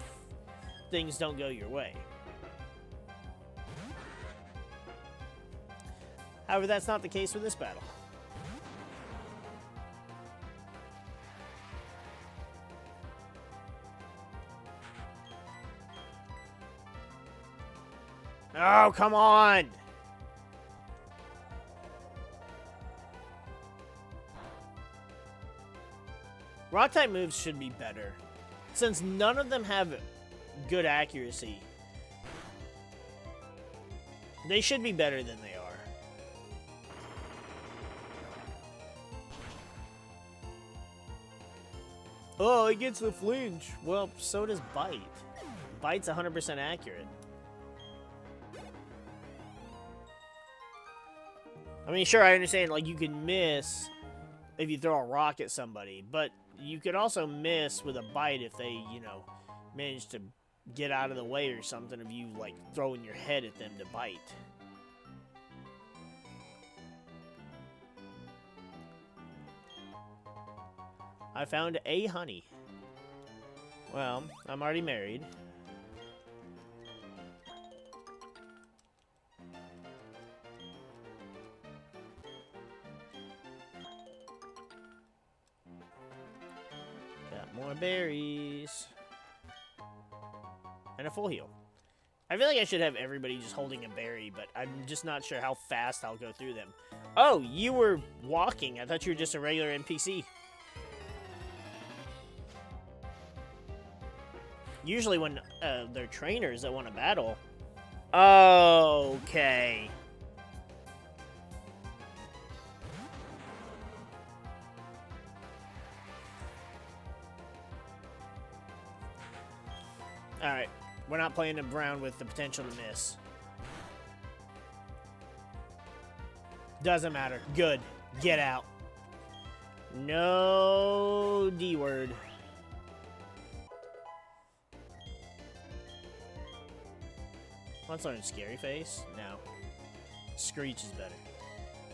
S1: things don't go your way. However, that's not the case with this battle. Oh, come on! Rock-type moves should be better. Since none of them have good accuracy, they should be better than they are. Oh, it gets the flinch. Well, so does Bite. Bite's 100% accurate. I mean, sure, I understand, like, you can miss, if you throw a rock at somebody. But you could also miss with a bite if they, you know, manage to get out of the way or something of you, like, throwing your head at them to bite. I found a honey. Well, I'm already married. Got more berries. And a full heal. I feel like I should have everybody just holding a berry, but I'm just not sure how fast I'll go through them. Oh, you were walking. I thought you were just a regular NPC. Usually when they're trainers that want to battle. Okay. Alright. We're not playing around with the potential to miss. Doesn't matter. Good. Get out. No D word. Let's learn Scary Face. No. Screech is better.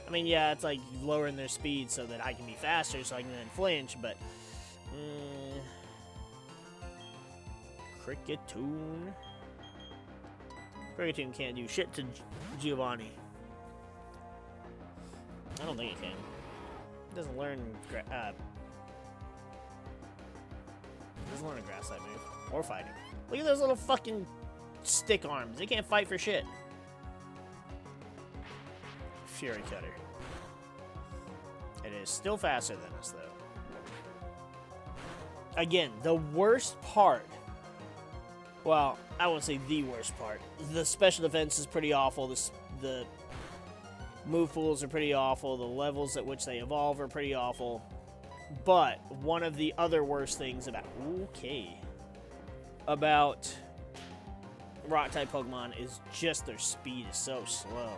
S1: I mean, yeah, it's like lowering their speed so that I can be faster so I can then flinch, but... Cricketoon. Cricketoon can't do shit to Giovanni. I don't think it can. It doesn't learn... doesn't learn a grass type move. Or fighting. Look at those little fucking... stick arms. They can't fight for shit. Fury Cutter. It is still faster than us, though. Again, the worst part... Well, I won't say the worst part. The special defense is pretty awful. The move pools are pretty awful. The levels at which they evolve are pretty awful. But one of the other worst things about... about... Rock-type Pokemon is just their speed is so slow.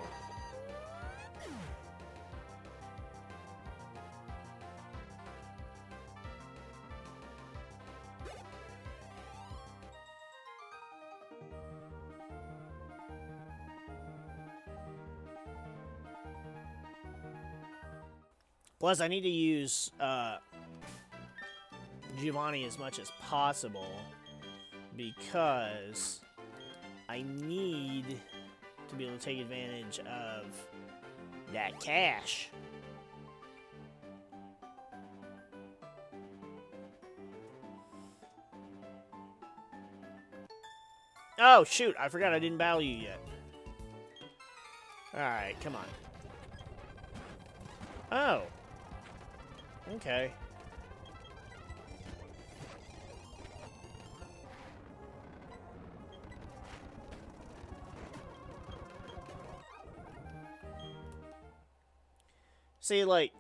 S1: Plus, I need to use Giovanni as much as possible because... I need to be able to take advantage of that cash. Oh, shoot. I forgot I didn't battle you yet. Alright, come on. Oh. Okay. See, like,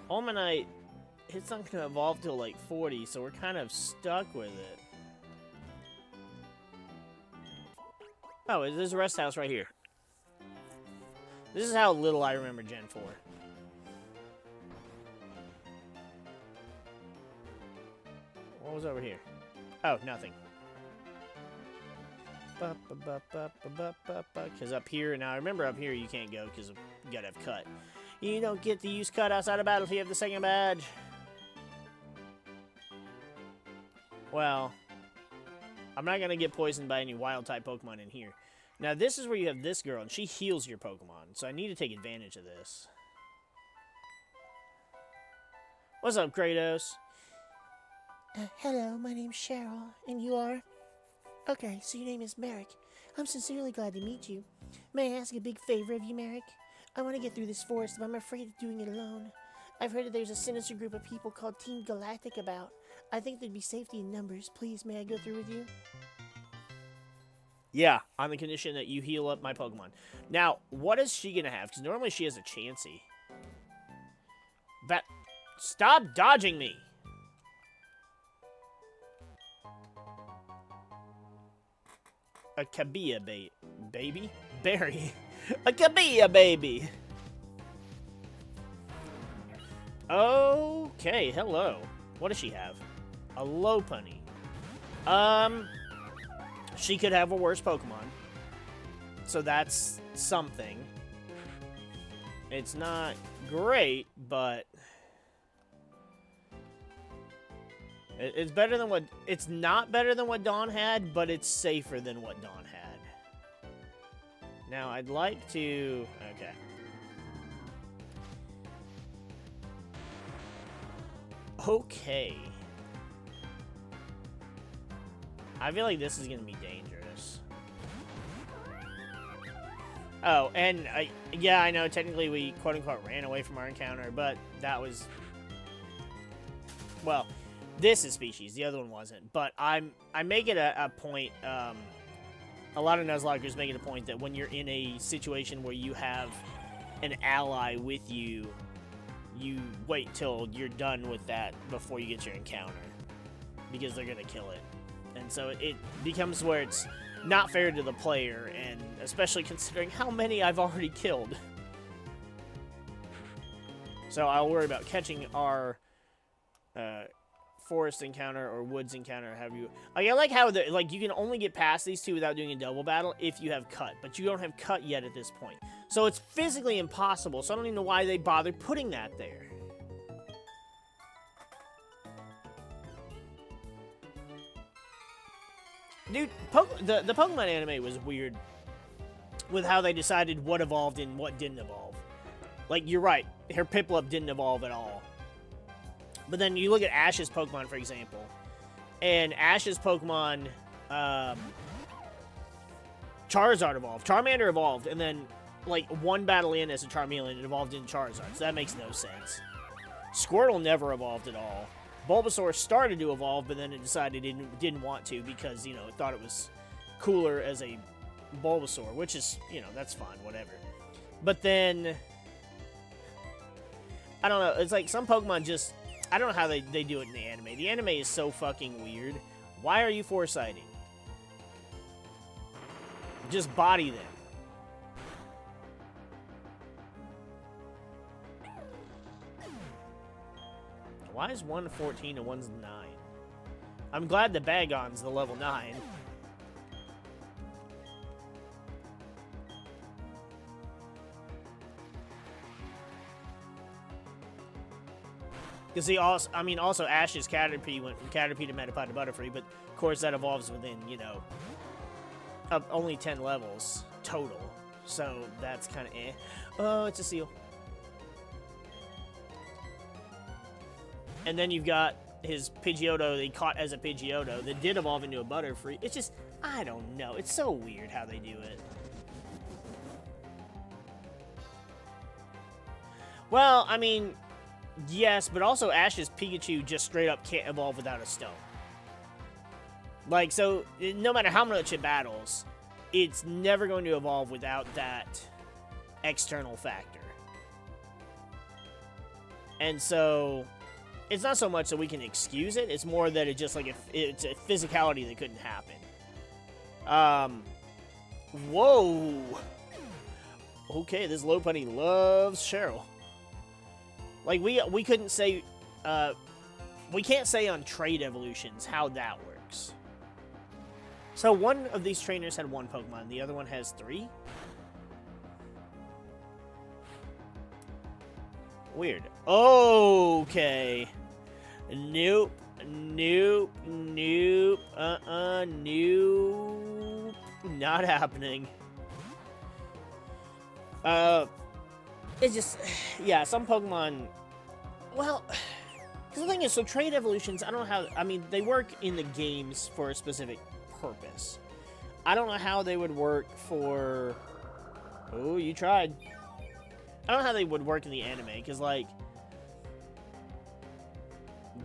S1: Omanite, it's not going to evolve till, like, 40, so we're kind of stuck with it. Oh, there's a rest house right here. This is how little I remember Gen 4. What was over here? Oh, nothing. Because up here, now I remember up here you can't go because you gotta have cut. You don't get to use cut outside of battle if you have the second badge. Well, I'm not gonna get poisoned by any wild type Pokemon in here. Now this is where you have this girl and she heals your Pokemon, so I need to take advantage of this. What's up, Kratos?
S3: Hello, my name's Cheryl, and you are? Okay, so your name is Merrick. I'm sincerely glad to meet you. May I ask a big favor of you, Merrick? I want to get through this forest, but I'm afraid of doing it alone. I've heard that there's a sinister group of people called Team Galactic about. I think there'd be safety in numbers. Please, may I go through with you?
S1: Yeah, on the condition that you heal up my Pokemon. Now, what is she gonna have? Because normally she has a Chansey. But stop dodging me! A Kabia baby? Berry. A Kabia baby! Okay, hello. What does she have? A Lopunny. She could have a worse Pokemon. So that's something. It's not great, but it's better than what... It's not better than what Dawn had, but it's safer than what Dawn had. Now, I'd like to... Okay. Okay. I feel like this is going to be dangerous. Oh, and yeah, I know technically we quote-unquote ran away from our encounter, but that was... Well, this is species, the other one wasn't. But I make it a point, a lot of Nuzlockers make it a point that when you're in a situation where you have an ally with you, you wait till you're done with that before you get your encounter, because they're going to kill it. And so it becomes where it's not fair to the player, and especially considering how many I've already killed. So I'll worry about catching our forest encounter or woods encounter. I like how you can only get past these two without doing a double battle if you have cut, but you don't have cut yet at this point. So it's physically impossible. So I don't even know why they bothered putting that there. Dude, the Pokemon anime was weird with how they decided what evolved and what didn't evolve. Like, you're right, her Piplup didn't evolve at all. But then you look at Ash's Pokemon, for example, and Ash's Pokemon, Charizard evolved. Charmander evolved, and then, like, one battle in as a Charmeleon, it evolved into Charizard, so that makes no sense. Squirtle never evolved at all. Bulbasaur started to evolve, but then it decided it didn't want to because, you know, it thought it was cooler as a Bulbasaur, which is, you know, that's fine, whatever. But then, I don't know, it's like some Pokemon just, I don't know how they do it in the anime. The anime is so fucking weird. Why are you foresighting? Just body them. Why is one 14 and one's 9? I'm glad the Bagon's the level 9. Because he also, also Ash's Caterpie went from Caterpie to Metapod to Butterfree, but of course that evolves within, you know, only 10 levels total. So that's kind of eh. Oh, it's a seal. And then you've got his Pidgeotto that he caught as a Pidgeotto that did evolve into a Butterfree. It's just, I don't know. It's so weird how they do it. Well, I mean, yes, but also Ash's Pikachu just straight up can't evolve without a stone. Like, so, no matter how much it battles, it's never going to evolve without that external factor. And so, it's not so much that we can excuse it, it's more that it just, like, it's a physicality that couldn't happen. Whoa! Okay, this Lopunny loves Cheryl. Like, we couldn't say, we can't say on trade evolutions how that works. So one of these trainers had one Pokemon, the other one has 3? Weird. Okay. Nope. Nope. Nope. Nope. Not happening. It's just, yeah, some Pokemon, well, because the thing is, so trade evolutions, I don't know how, I mean, they work in the games for a specific purpose. I don't know how they would work for, oh, you tried. I don't know how they would work in the anime, because, like,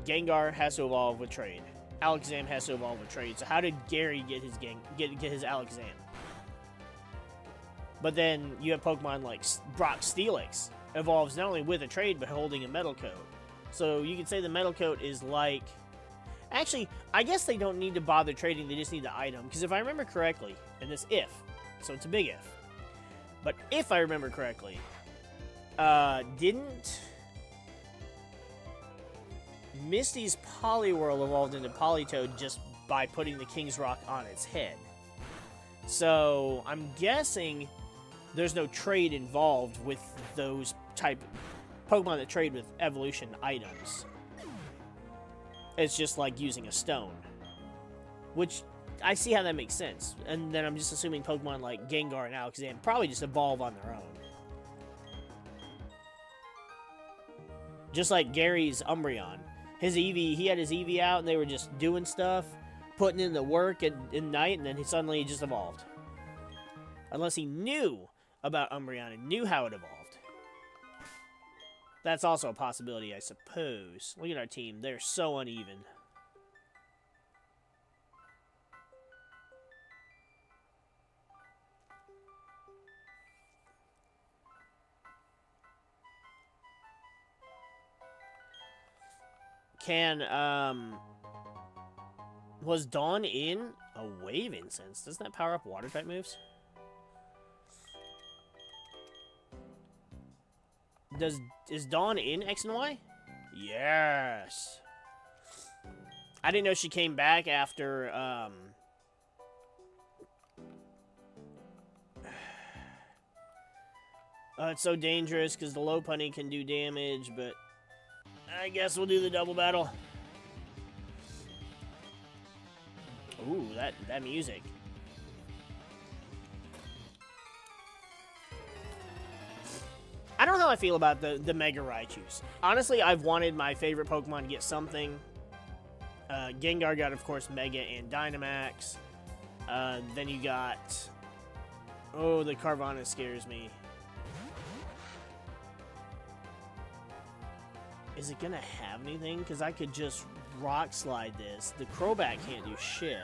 S1: Gengar has to evolve with trade. Alakazam has to evolve with trade. So how did Gary get his get his Alakazam? But then you have Pokemon like Brock Steelix evolves not only with a trade, but holding a metal coat. So you could say the metal coat is like... Actually, I guess they don't need to bother trading, they just need the item. Because if I remember correctly, and this if, so it's a big if. But if I remember correctly, didn't Misty's Poliwhirl evolved into Politoed just by putting the King's Rock on its head. So I'm guessing there's no trade involved with those type Pokemon that trade with evolution items. It's just like using a stone. Which, I see how that makes sense. And then I'm just assuming Pokemon like Gengar and Alakazam probably just evolve on their own. Just like Gary's Umbreon. His Eevee, he had his Eevee out and they were just doing stuff, putting in the work at night, and then he suddenly just evolved. Unless he knew about Umbreon and knew how it evolved. That's also a possibility, I suppose. Look at our team. They're so uneven. Was Dawn in a Wave Incense? Doesn't that power up water type moves? Is Dawn in X and Y? Yes. I didn't know she came back after, it's so dangerous because the Lopunny can do damage, but I guess we'll do the double battle. Ooh, that music. I don't know how I feel about the Mega Raichus. Honestly, I've wanted my favorite Pokemon to get something. Gengar got, of course, Mega and Dynamax. Then you got... Oh, the Carvanha scares me. Is it gonna have anything? Because I could just Rock Slide this. The Crobat can't do shit.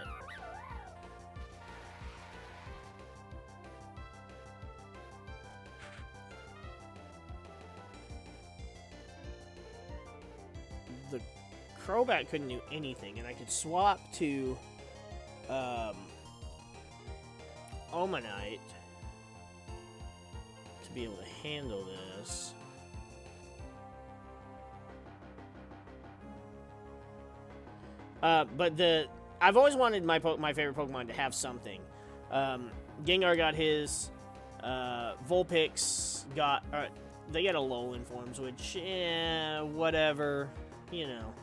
S1: The Crobat couldn't do anything, and I could swap to Omanite to be able to handle this. But I've always wanted my favorite Pokemon to have something. Gengar got his. Vulpix got. They got Alolan forms, which, whatever. You know.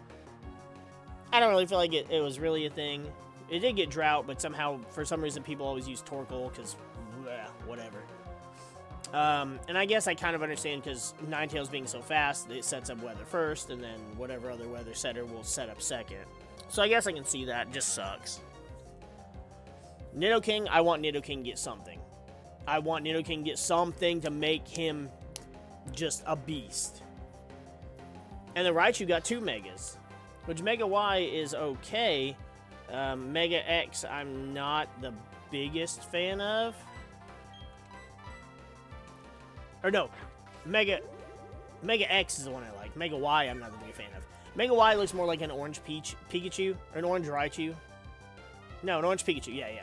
S1: I don't really feel like it was really a thing. It did get Drought, but somehow, for some reason, people always use Torkoal, because, whatever. And I guess I kind of understand, because Ninetales being so fast, it sets up weather first, and then whatever other weather setter will set up second. So I guess I can see that. It just sucks. Nidoking, I want Nidoking to get something. I want Nidoking to get something to make him just a beast. And the Raichu got 2 Megas, which Mega Y is okay. Mega X, I'm not the biggest fan of. Or no, Mega X is the one I like. Mega Y, I'm not the biggest fan of. Mega Y looks more like an orange Pikachu, or an orange Raichu. No, an orange Pikachu, yeah.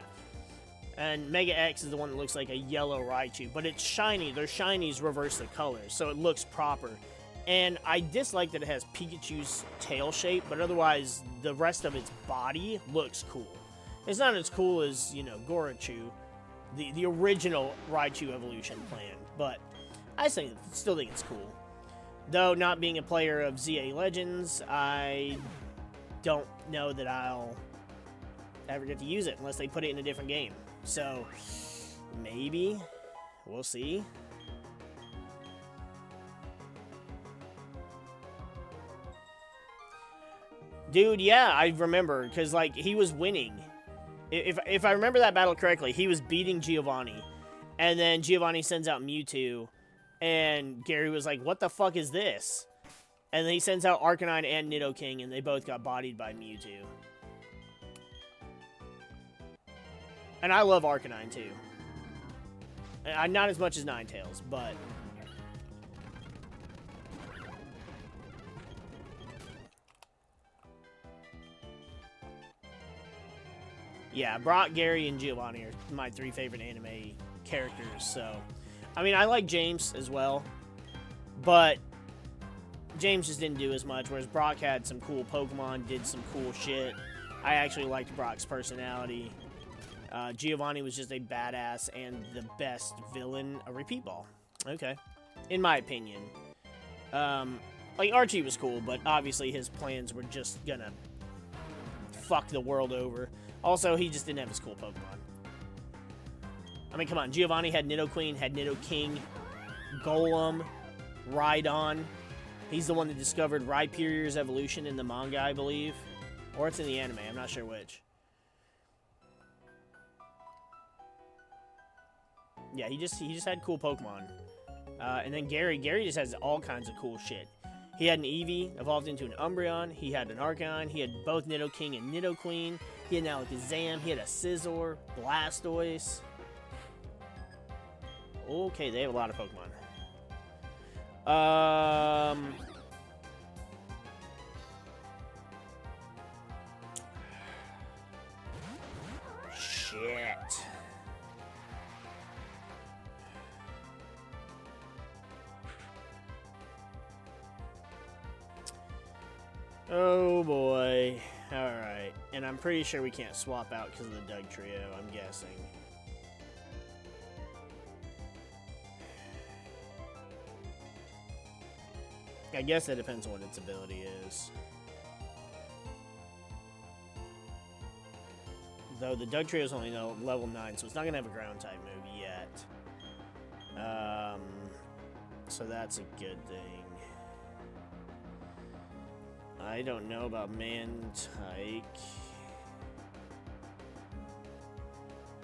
S1: And Mega X is the one that looks like a yellow Raichu, but it's shiny. Their shinies reverse the colors, so it looks proper. And I dislike that it has Pikachu's tail shape, but otherwise, the rest of its body looks cool. It's not as cool as, you know, Gorachu, the original Raichu evolution plan, but I still think it's cool. Though, not being a player of ZA Legends, I don't know that I'll ever get to use it unless they put it in a different game. So, maybe. We'll see. Dude, yeah, I remember, because, like, he was winning. If I remember that battle correctly, he was beating Giovanni. And then Giovanni sends out Mewtwo. And Gary was like, what the fuck is this? And then he sends out Arcanine and Nidoking, and they both got bodied by Mewtwo. And I love Arcanine, too. Not as much as Ninetales, but... Yeah, Brock, Gary, and Giovanni are my 3 favorite anime characters, so... I mean, I like James as well, but James just didn't do as much, whereas Brock had some cool Pokemon, did some cool shit. I actually liked Brock's personality. Giovanni was just a badass and the best villain. A repeat ball. Okay. In my opinion. Like, Archie was cool, but obviously his plans were just gonna fuck the world over. Also, he just didn't have his cool Pokemon. I mean, come on. Giovanni had Nidoqueen, had Nidoking, Golem, Rhydon. He's the one that discovered Rhyperior's evolution in the manga, I believe. Or it's in the anime. I'm not sure which. Yeah, he just had cool Pokemon. And then Gary just has all kinds of cool shit. He had an Eevee, evolved into an Umbreon. He had an Archeon. He had both Nidoking and Nidoqueen. He had an Alakazam. He had a Scizor, Blastoise. Okay, they have a lot of Pokemon. Shit. Oh boy. Alright. And I'm pretty sure we can't swap out because of the Doug Trio, I'm guessing. I guess that depends on what its ability is. Though the Doug Trio is only level 9, so it's not going to have a ground type move yet. So that's a good thing. I don't know about Mantike.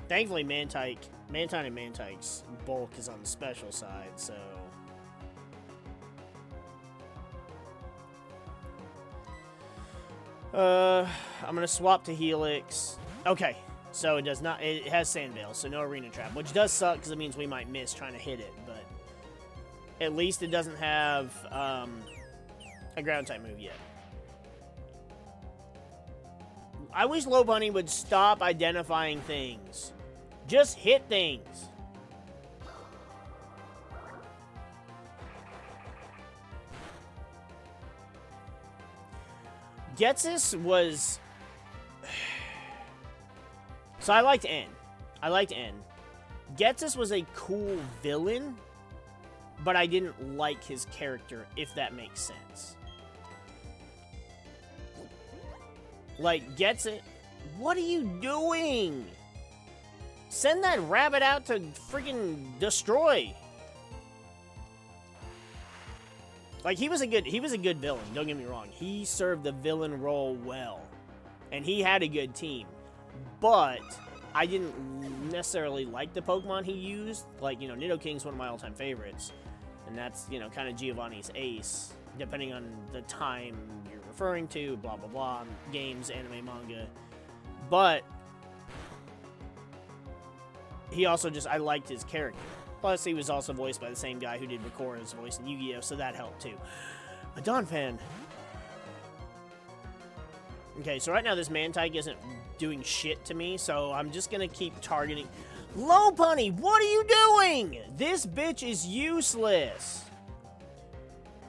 S1: Thankfully, Mantine and Mantike's bulk is on the special side, so... I'm gonna swap to Helix. Okay, so it does not. It has Sandveil, so no Arena Trap, which does suck because it means we might miss trying to hit it. But at least it doesn't have a ground type move yet. I wish Lopunny would stop identifying things. Just hit things. Ghetsis was... So I liked N. Ghetsis was a cool villain, but I didn't like his character, if that makes sense. Like, Ghetsis... What are you doing? Send that rabbit out to freaking destroy. Like, he was a good villain, don't get me wrong. He served the villain role well. And he had a good team. But I didn't necessarily like the Pokemon he used. Like, you know, Nidoking's one of my all-time favorites. And that's, you know, kind of Giovanni's ace. Depending on the time you're referring to, blah, blah, blah. Games, anime, manga. But he also just, I liked his character. Plus, he was also voiced by the same guy who did Rikora's voice in Yu-Gi-Oh!, so that helped, too. A Donphan. Okay, so right now this Mantike isn't doing shit to me, so I'm just gonna keep targeting... Lopunny, what are you doing? This bitch is useless.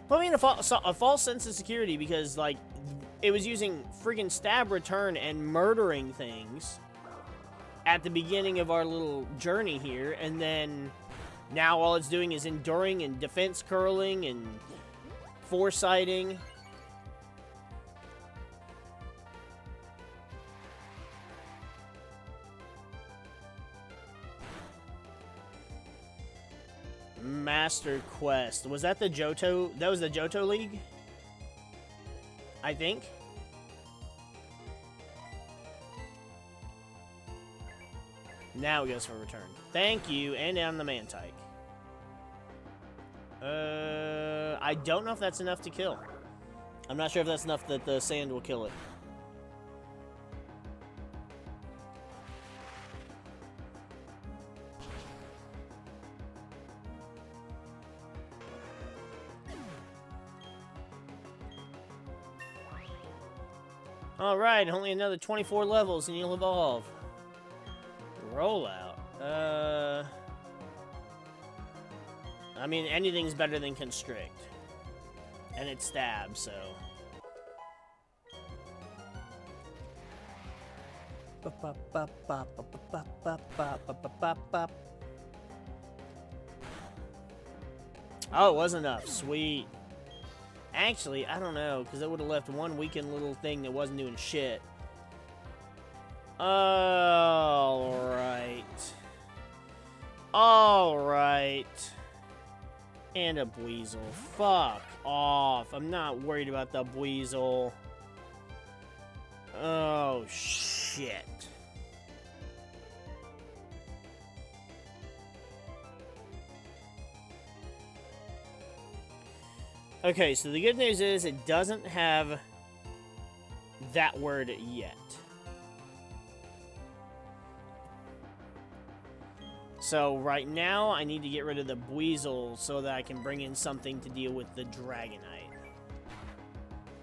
S1: Put me in a false sense of security because, like, it was using friggin' stab return and murdering things at the beginning of our little journey here, and then... Now all it's doing is enduring and defense curling and foresighting. Master Quest. Was that the Johto? That was the Johto League? I think. Now it goes for return. Thank you, and down the Mantike. I don't know if that's enough to kill. I'm not sure if that's enough that the sand will kill it. Alright, only another 24 levels and you'll evolve. Rollout. I mean, anything's better than Constrict. And it stabs, so... Oh, it was enough. Sweet. Actually, I don't know, because it would have left one weakened little thing that wasn't doing shit. Alright. Alright. And a Buizel. Fuck off. I'm not worried about the Buizel. Oh, shit. Okay, so the good news is it doesn't have that word yet. So right now, I need to get rid of the Buizel so that I can bring in something to deal with the Dragonite.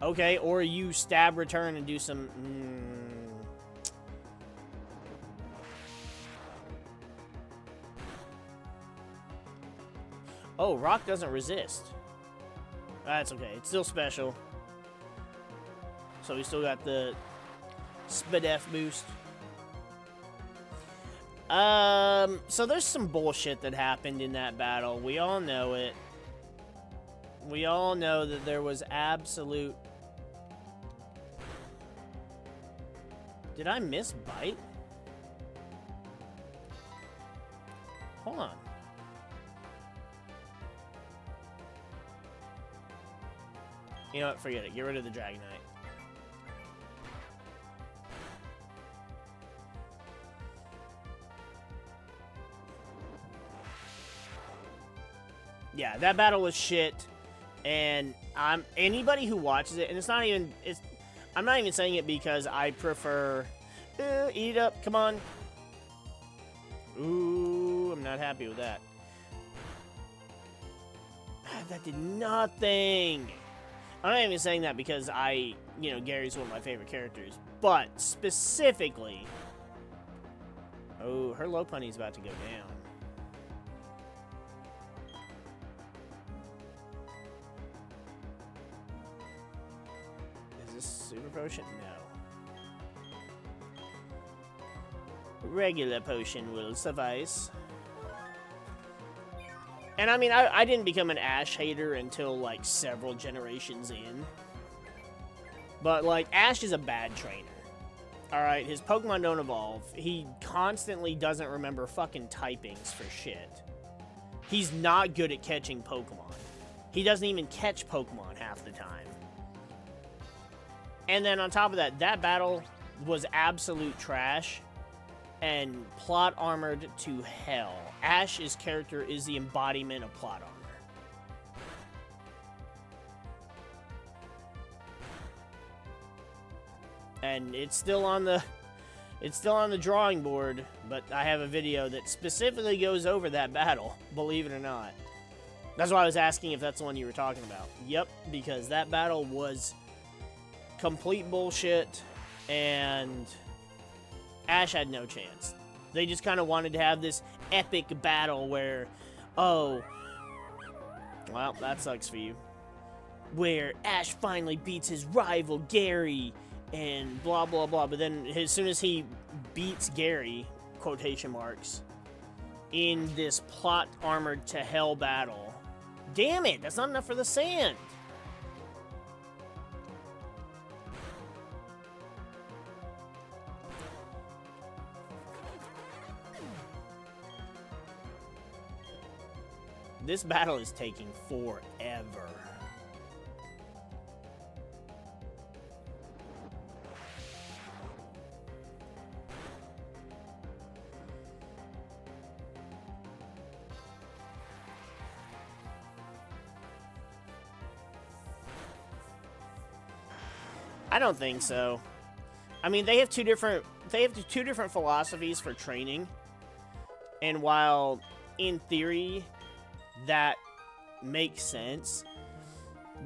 S1: Okay, or you stab return and do some... Oh, rock doesn't resist. That's okay. It's still special. So we still got the SPDF boost. So there's some bullshit that happened in that battle. We all know it. We all know that there was absolute... Did I miss bite? Hold on. You know what? Forget it. Get rid of the Dragonite. Yeah, that battle was shit. And anybody who watches it, and I'm not even saying it because I prefer eat it up, come on. Ooh, I'm not happy with that. That did nothing. I'm not even saying that because Gary's one of my favorite characters, but specifically, oh, her Lopunny's about to go down. Is this super potion? No. Regular potion will suffice. And I mean, I didn't become an Ash hater until, like, several generations in. But, like, Ash is a bad trainer. Alright, his Pokemon don't evolve. He constantly doesn't remember fucking typings for shit. He's not good at catching Pokemon. He doesn't even catch Pokemon half the time. And then on top of that, that battle was absolute trash. And plot armored to hell. Ash's character is the embodiment of plot armor. And it's still on the drawing board, but I have a video that specifically goes over that battle, believe it or not. That's why I was asking if that's the one you were talking about. Yep, because that battle was complete bullshit, and Ash had no chance. They just kind of wanted to have this epic battle where, oh, well, that sucks for you. Where Ash finally beats his rival, Gary, and blah, blah, blah. But then as soon as he beats Gary, quotation marks, in this plot-armored to hell battle, damn it, that's not enough for the sand. This battle is taking forever. I don't think so. I mean, they have two different philosophies for training. And while in theory that makes sense,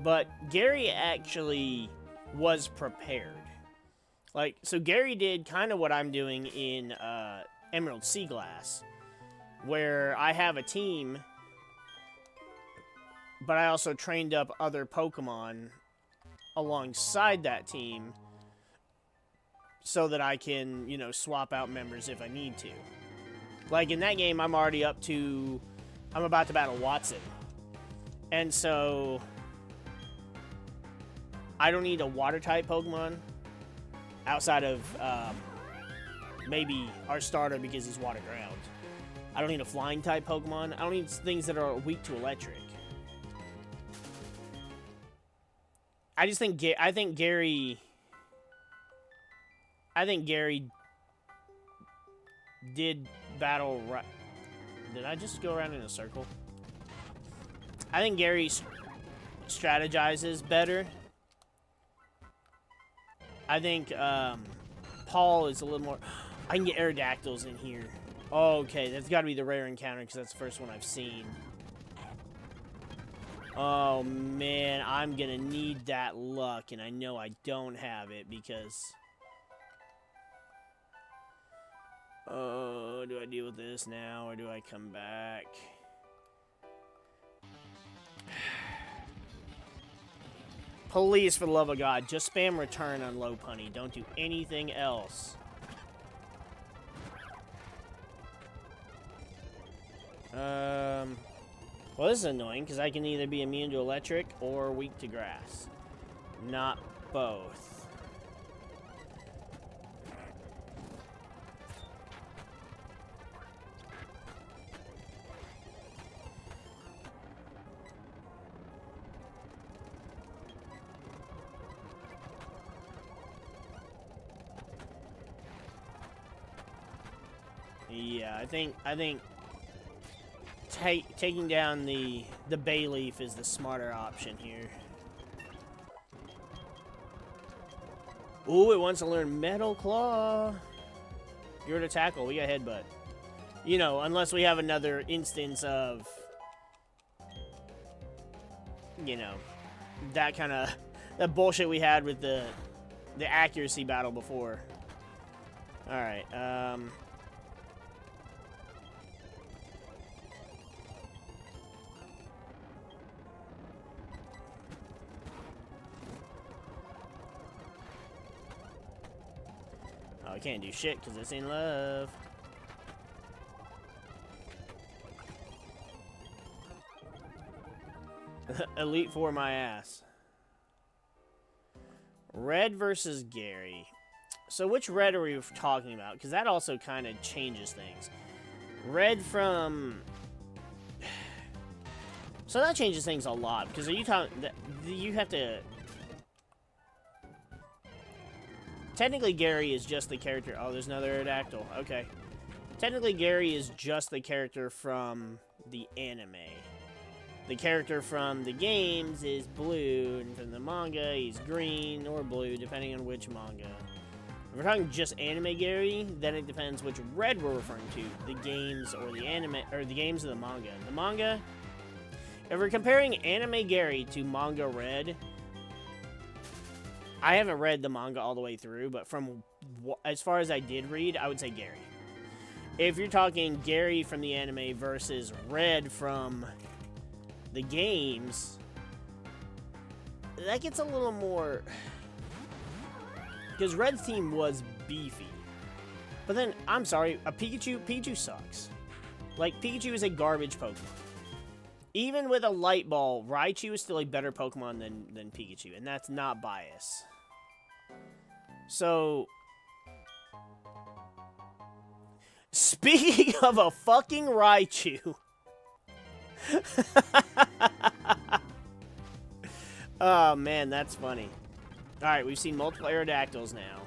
S1: but Gary actually was prepared. Like, so Gary did kind of what I'm doing in Emerald Sea Glass, where I have a team but I also trained up other Pokemon alongside that team so that I can, you know, swap out members if I need to. Like in that game, I'm already up to, I'm about to battle Watson. And so I don't need a water type Pokemon outside of maybe our starter because he's water ground. I don't need a flying type Pokemon. I don't need things that are weak to electric. I think Gary did battle right. Did I just go around in a circle? I think Gary strategizes better. I think Paul is a little more. I can get Aerodactyls in here. Oh, okay, that's got to be the rare encounter because that's the first one I've seen. Oh man, I'm gonna need that luck, and I know I don't have it because. Oh, do I deal with this now or do I come back? Please, for the love of God, just spam return on Lopunny. Don't do anything else. Well, this is annoying because I can either be immune to electric or weak to grass. Not both. Yeah, I think taking down the Bayleaf is the smarter option here. Ooh, it wants to learn Metal Claw. You're to tackle. We got Headbutt. You know, unless we have another instance of, you know, that kind of that bullshit we had with the accuracy battle before. All right. Oh, I can't do shit because it's in love. Elite Four my ass. Red versus Gary. So which red are we talking about? Because that also kind of changes things. Red from... So that changes things a lot. Because are you talking... You have to... Technically, Gary is just the character... Oh, there's another Aerodactyl. Okay. Technically, Gary is just the character from the anime. The character from the games is blue, and from the manga, he's green or blue, depending on which manga. If we're talking just anime Gary, then it depends which red we're referring to. The games or the anime... Or the games or the manga. The manga... If we're comparing anime Gary to manga red... I haven't read the manga all the way through, but from as far as I did read, I would say Gary. If you're talking Gary from the anime versus Red from the games, that gets a little more... Because Red's team was beefy. But then, I'm sorry, Pikachu sucks. Like, Pikachu is a garbage Pokemon. Even with a Light Ball, Raichu is still a better Pokemon than Pikachu, and that's not bias. So, speaking of a fucking Raichu, oh man, that's funny. Alright, we've seen multiple Aerodactyls now.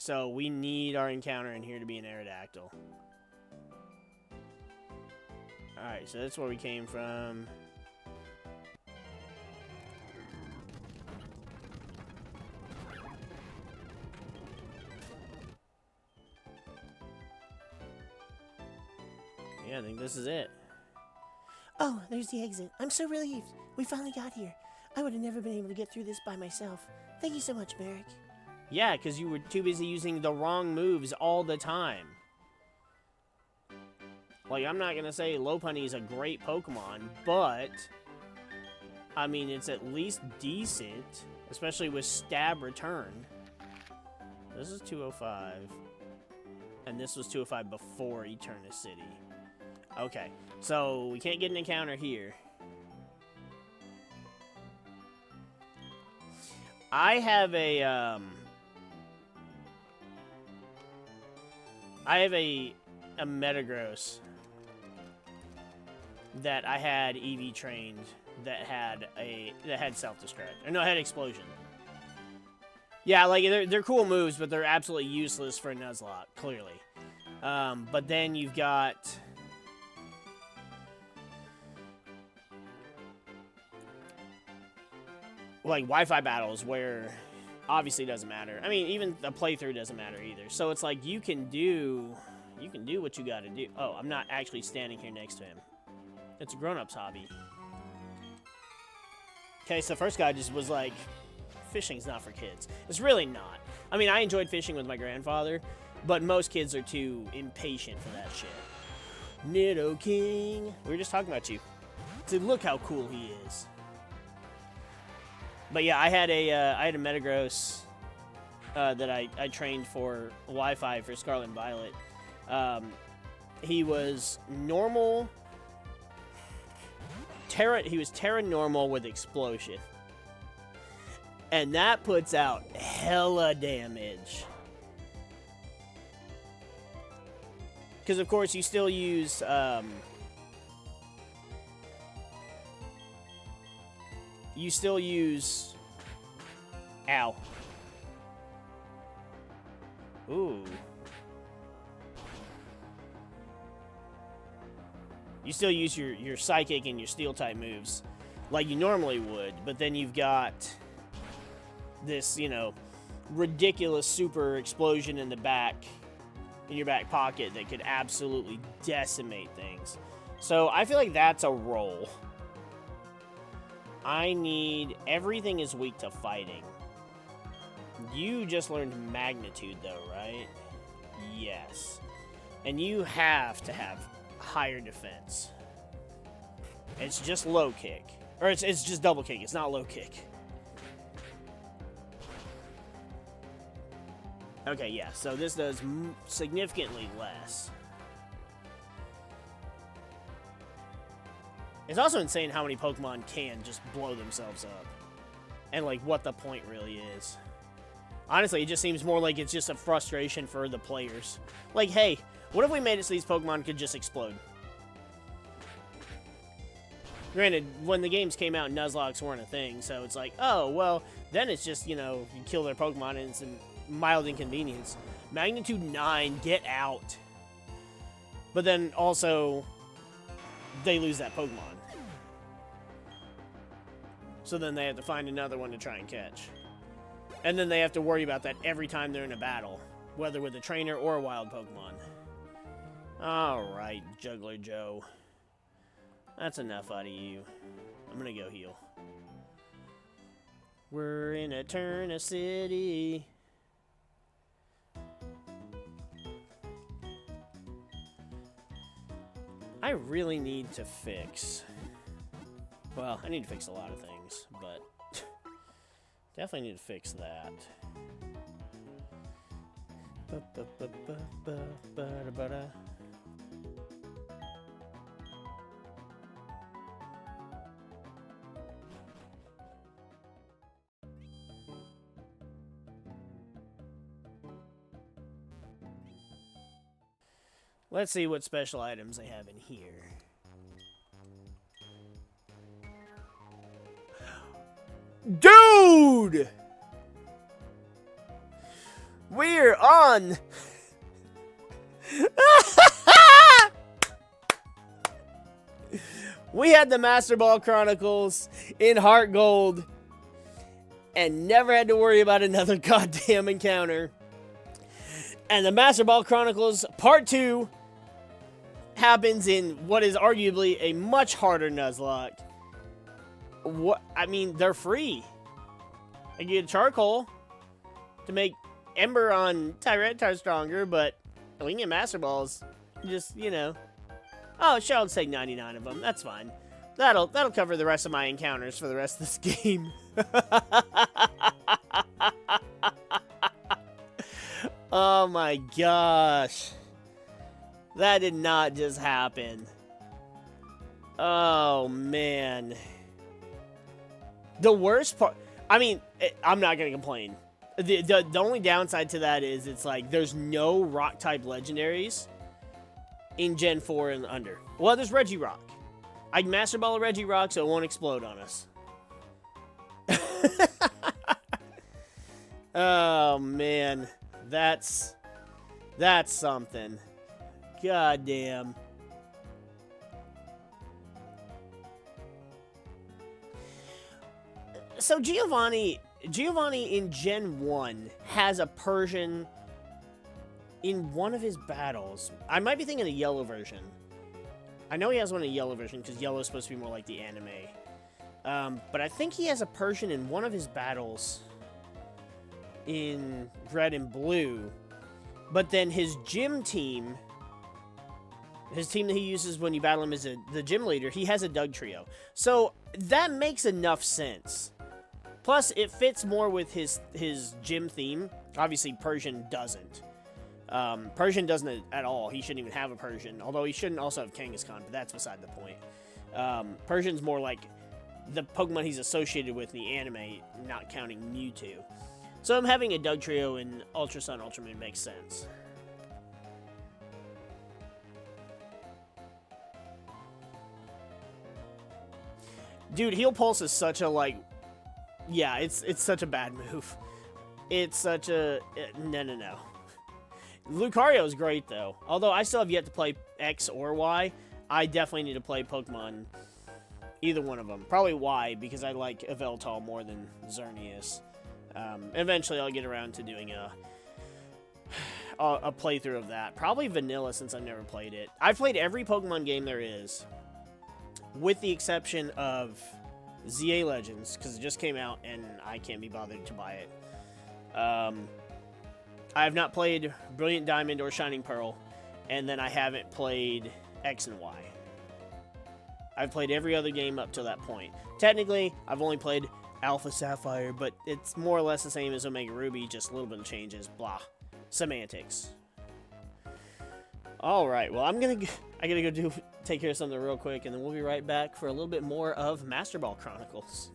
S1: So, we need our encounter in here to be an Aerodactyl. Alright, so that's where we came from. Yeah, I think this is it.
S3: Oh, there's the exit. I'm so relieved. We finally got here. I would have never been able to get through this by myself. Thank you so much, Merrick.
S1: Yeah, because you were too busy using the wrong moves all the time. Like, I'm not going to say Lopunny is a great Pokemon, but, I mean, it's at least decent, especially with Stab Return. This is 205, and this was 205 before Eterna City. Okay, so we can't get an encounter here. I have a Metagross that I had EV trained that had self-destruct. Or no, it had explosion. Yeah, like they're cool moves, but they're absolutely useless for a Nuzlocke, clearly. But then you've got like Wi-Fi battles where obviously doesn't matter. I mean, even the playthrough doesn't matter either. So it's like you can do what you got to do. Oh, I'm not actually standing here next to him. It's a grown-up's hobby. Okay, so the first guy just was like, fishing's not for kids. It's really not. I mean, I enjoyed fishing with my grandfather, but most kids are too impatient for that shit. Nidoking. We were just talking about you. So look how cool he is. But yeah, I had a Metagross that I trained for Wi-Fi for Scarlet and Violet. He was normal. He was Terra normal with explosion. And that puts out hella damage. Because of course you still use ow. Ooh. You still use your Psychic and your Steel-type moves like you normally would, but then you've got this, you know, ridiculous super explosion in your back pocket that could absolutely decimate things. So I feel like that's a roll. Everything is weak to fighting. You just learned Magnitude though, right? Yes. And you have to have higher defense. It's just low kick. Or it's just double kick, it's not low kick. Okay, yeah, so this does significantly less. It's also insane how many Pokemon can just blow themselves up. And, like, what the point really is. Honestly, it just seems more like it's just a frustration for the players. Like, hey, what if we made it so these Pokemon could just explode? Granted, when the games came out, Nuzlocks weren't a thing, so it's like, oh, well, then it's just, you know, you kill their Pokemon and it's a mild inconvenience. Magnitude 9, get out. But then also, they lose that Pokemon. So then they have to find another one to try and catch. And then they have to worry about that every time they're in a battle, whether with a trainer or a wild Pokemon. Alright, Juggler Joe. That's enough out of you. I'm gonna go heal. We're in Eterna City. I really need to fix... Well, I need to fix a lot of things, but... definitely need to fix that. Let's see what special items they have in here. Dude! We're on... We had the Master Ball Chronicles in Heart Gold and never had to worry about another goddamn encounter. And the Master Ball Chronicles Part 2 happens in what is arguably a much harder Nuzlocke. What? I mean, they're free. I get charcoal to make Ember on Tyranitar stronger, but we can get Master Balls. Just, you know, Oh, sure, I'll take 99 of them. That's fine. That'll cover the rest of my encounters for the rest of this game. Oh my gosh. That did not just happen. Oh man. The worst part, I mean, I'm not gonna complain. The only downside to that is it's like there's no rock type legendaries in Gen 4 and under. Well, there's Regirock. I can Master Ball a Regirock so it won't explode on us. Oh man, that's something. God damn. So Giovanni in Gen 1 has a Persian in one of his battles. I might be thinking a yellow version. I know he has one in a yellow version because yellow is supposed to be more like the anime. But I think he has a Persian in one of his battles in red and blue. But then his gym team, his team that he uses when you battle him as the gym leader, he has a Dugtrio. So that makes enough sense. Plus, it fits more with his gym theme. Obviously, Persian doesn't. Persian doesn't at all. He shouldn't even have a Persian. Although he shouldn't also have Kangaskhan, but that's beside the point. Persian's more like the Pokemon he's associated with in the anime, not counting Mewtwo. So him having a Dugtrio in Ultra Sun, Ultra Moon makes sense. Dude, Heal Pulse is such a, like... Yeah, it's such a bad move. It's such a... No. Lucario is great, though. Although I still have yet to play X or Y, I definitely need to play Pokemon. Either one of them. Probably Y, because I like Yveltal more than Xerneas. Eventually, I'll get around to doing a playthrough of that. Probably Vanilla, since I've never played it. I've played every Pokemon game there is, with the exception of ZA Legends, because it just came out, and I can't be bothered to buy it. I have not played Brilliant Diamond or Shining Pearl, and then I haven't played X and Y. I've played every other game up to that point. Technically, I've only played Alpha Sapphire, but it's more or less the same as Omega Ruby, just a little bit of changes, blah. Semantics. Alright, well, I gotta go take care of something real quick, and then we'll be right back for a little bit more of Master Ball Chronicles.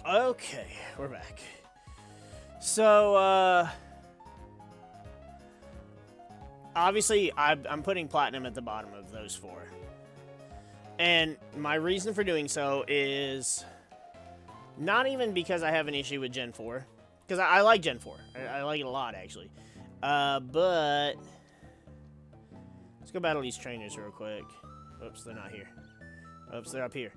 S1: Okay, we're back. So, obviously, I'm putting Platinum at the bottom of those 4. And my reason for doing so is not even because I have an issue with Gen 4. Because I like Gen 4. I like it a lot, actually. But let's go battle these trainers real quick. Oops, they're not here. Oops, they're up here.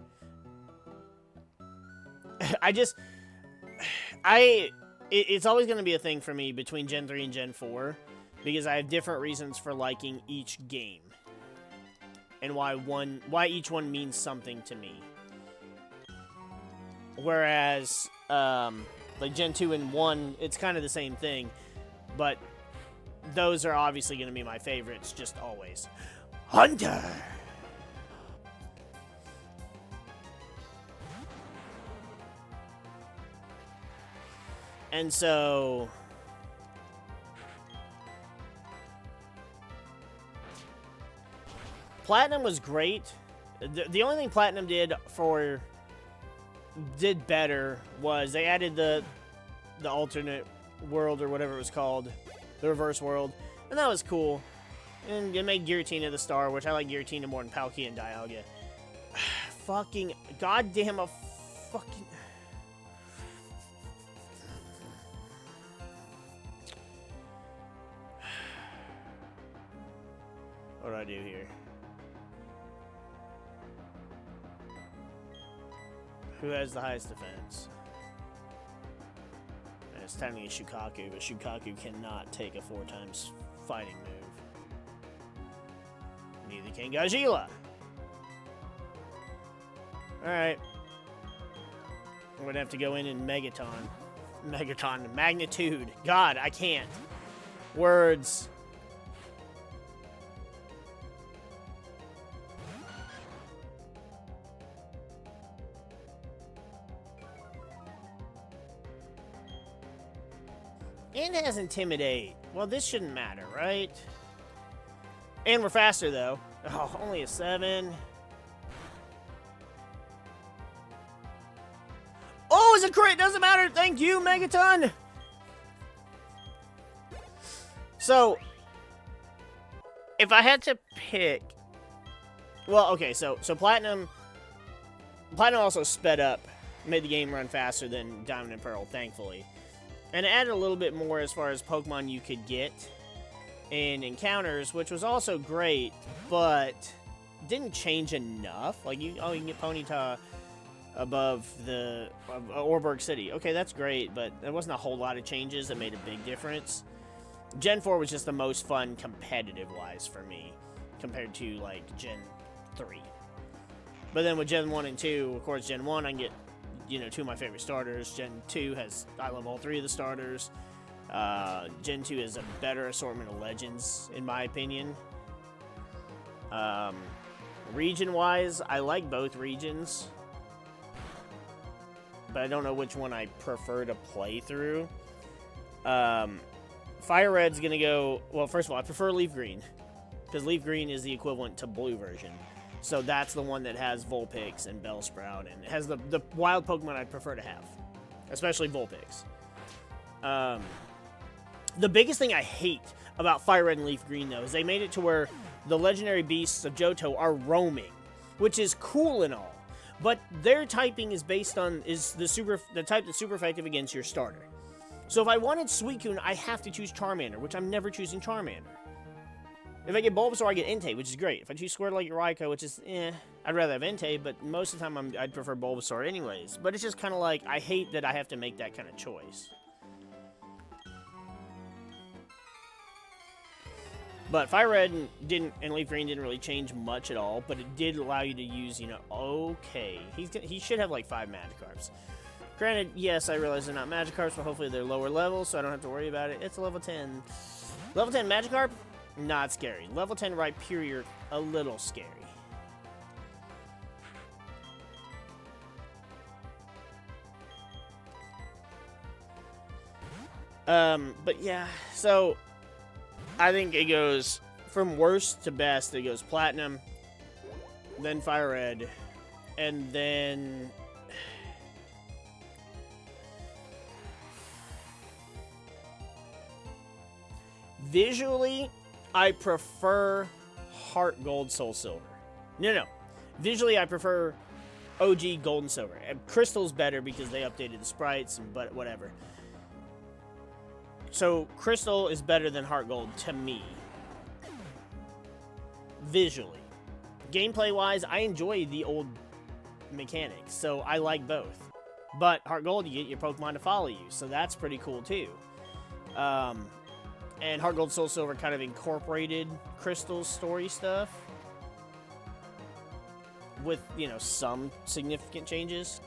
S1: It's always going to be a thing for me between Gen 3 and Gen 4 because I have different reasons for liking each game and why each one means something to me. Whereas, like Gen 2 and 1, it's kind of the same thing, but those are obviously going to be my favorites, just always. Hunter! And so, Platinum was great. The only thing Platinum did better was they added the alternate world or whatever it was called, the reverse world, and that was cool. And it made Giratina the star, which I like Giratina more than Palkia and Dialga. Fucking goddamn a fucking. What do I do here? Who has the highest defense? And it's technically Shukaku, but Shukaku cannot take a 4 times fighting move. Neither can Gajila. Alright. I'm gonna have to go in and Megaton. Magnitude. God, I can't. Words. And it has Intimidate. Well, this shouldn't matter, right? And we're faster, though. Oh, only a 7. Oh, it's a crit! Doesn't matter! Thank you, Megaton! So, if I had to pick... Well, okay, so Platinum also sped up, made the game run faster than Diamond and Pearl, thankfully. And it added a little bit more as far as Pokemon you could get in encounters, which was also great, but didn't change enough. Like, you can get Ponyta above the Orberg City. Okay, that's great, but there wasn't a whole lot of changes that made a big difference. Gen 4 was just the most fun competitive-wise for me, compared to, like, Gen 3. But then with Gen 1 and 2, of course, Gen 1, I can get, 2 of my favorite starters. Gen 2 I love all 3 of the starters. Gen 2 is a better assortment of legends, in my opinion. Region-wise, I like both regions, but I don't know which one I prefer to play through. Fire Red's gonna go... Well, first of all, I prefer Leaf Green, because Leaf Green is the equivalent to Blue version. So that's the one that has Vulpix and Bellsprout, and it has the wild Pokemon I'd prefer to have, especially Vulpix. The biggest thing I hate about Fire Red and Leaf Green, though, is they made it to where the legendary beasts of Johto are roaming, which is cool and all, but their typing is based on the type that's super effective against your starter. So if I wanted Suicune, I have to choose Charmander, which I'm never choosing Charmander. If I get Bulbasaur, I get Entei, which is great. If I choose Squirtle, I get Raikou, which is, I'd rather have Entei, but most of the time I'd prefer Bulbasaur anyways. But it's just kind of like, I hate that I have to make that kind of choice. But Fire Red and Leaf Green didn't really change much at all, but it did allow you to use, okay. He should have like 5 Magikarps. Granted, yes, I realize they're not Magikarps, but hopefully they're lower level, so I don't have to worry about it. It's a level 10. Level 10 Magikarp? Not scary. Level 10 Rhyperior, a little scary. But yeah, so I think it goes from worst to best. It goes Platinum, then Fire Red, and then Visually, I prefer Heart Gold, Soul Silver. No. Visually, I prefer OG Gold and Silver. And Crystal's better because they updated the sprites, but whatever. So, Crystal is better than Heart Gold to me. Visually. Gameplay-wise, I enjoy the old mechanics, so I like both. But Heart Gold, you get your Pokemon to follow you, so that's pretty cool too. And Heart Gold, Soul Silver kind of incorporated Crystal's story stuff with, you know, some significant changes.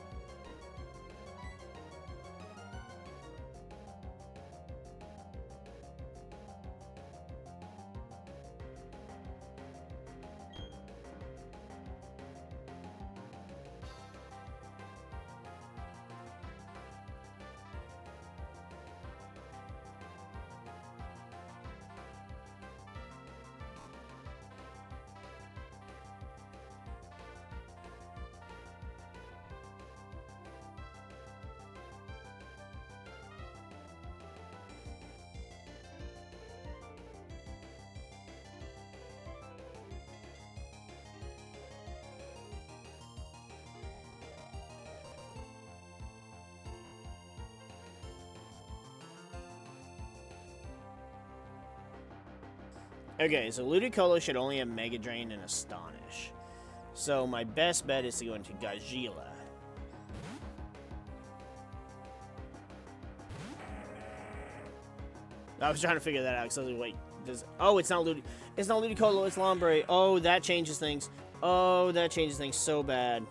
S1: Okay, so Ludicolo should only have Mega Drain and Astonish. So my best bet is to go into Gagila. I was trying to figure that out because I was like, wait, oh, it's not Ludicolo, it's Lombre. Oh, that changes things. Oh, that changes things so bad.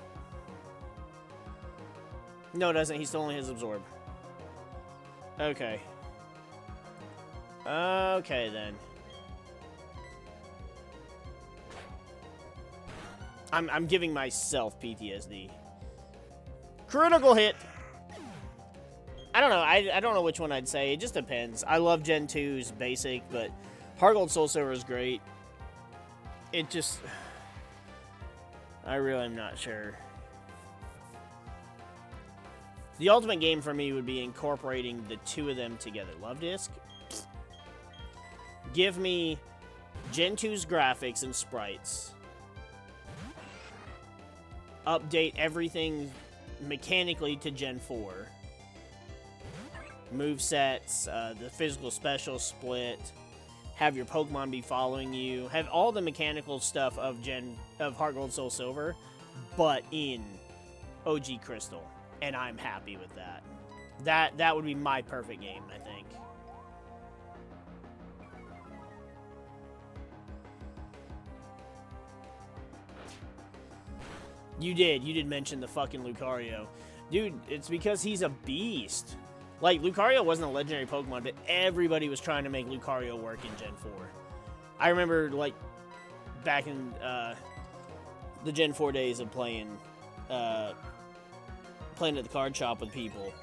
S1: No, it doesn't. He still only has Absorb. Okay. Okay, then. I'm giving myself PTSD. Critical hit! I don't know. I don't know which one I'd say. It just depends. I love Gen 2's basic, but Heart Gold Soul Silver is great. It just... I really am not sure. The ultimate game for me would be incorporating the two of them together. Love Disc? Give me Gen 2's graphics and sprites. Update everything mechanically to Gen 4. Movesets, the physical special split. Have your Pokemon be following you. Have all the mechanical stuff of Heart Gold Soul Silver, but in OG Crystal. And I'm happy with that. That would be my perfect game, I think. You did mention the fucking Lucario. Dude, it's because he's a beast. Like, Lucario wasn't a legendary Pokemon, but everybody was trying to make Lucario work in Gen 4. I remember, like, back in the Gen 4 days of playing at the card shop with people,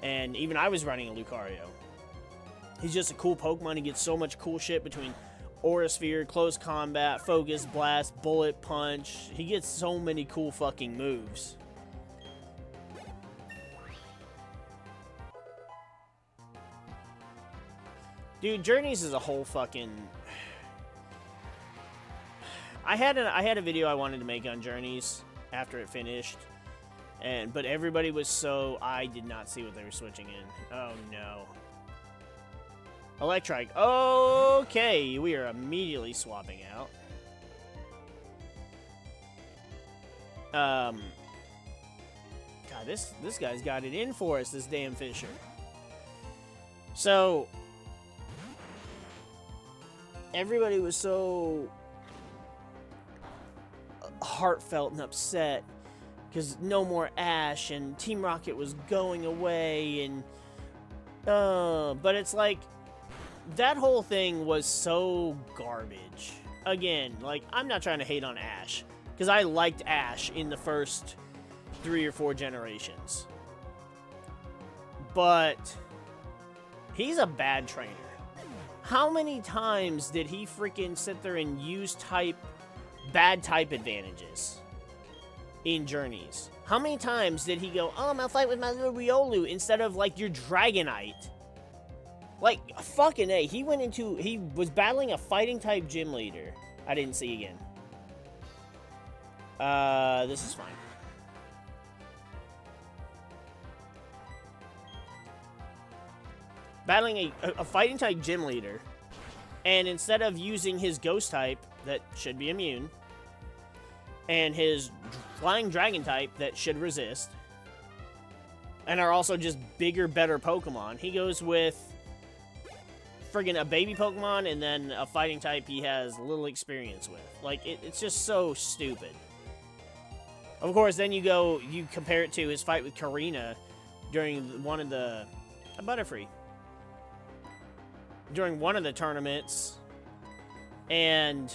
S1: and even I was running a Lucario. He's just a cool Pokemon. He gets so much cool shit between Aura Sphere, Close Combat, Focus Blast, Bullet Punch. He gets so many cool fucking moves. Dude, Journeys is a whole fucking... I had a video I wanted to make on Journeys after it finished, but everybody was so... I did not see what they were switching in. Oh no. Electrike. Okay, we are immediately swapping out. God, this guy's got it in for us, this damn Fisher. So, everybody was so heartfelt and upset because no more Ash and Team Rocket was going away, and but it's like, that whole thing was so garbage. Again, like, I'm not trying to hate on Ash, because I liked Ash in the first 3 or 4 generations. But he's a bad trainer. How many times did he freaking sit there and use bad type advantages in Journeys? How many times did he go, oh, I'm gonna fight with my little Riolu, instead of, like, your Dragonite? Like, fucking A. He was battling a fighting type gym leader. I didn't see again. This is fine. Battling a fighting type gym leader. And instead of using his ghost type, that should be immune, and his flying dragon type, that should resist, and are also just bigger, better Pokemon, he goes with friggin' a baby Pokemon and then a fighting type he has little experience with. Like, it's just so stupid. Of course, then you compare it to his fight with Karina during one of the... Butterfree. During one of the tournaments, and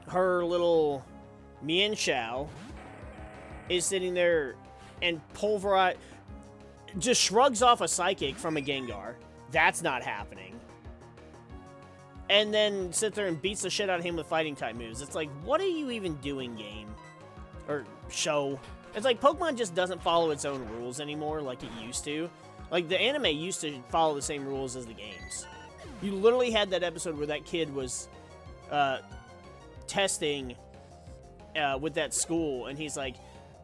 S1: her little Mienshao is sitting there and just shrugs off a Psychic from a Gengar. That's not happening. And then sits there and beats the shit out of him with fighting type moves. It's like, what are you even doing, game? Or show? It's like Pokemon just doesn't follow its own rules anymore like it used to. Like, the anime used to follow the same rules as the games. You literally had that episode where that kid was testing with that school, and he's like,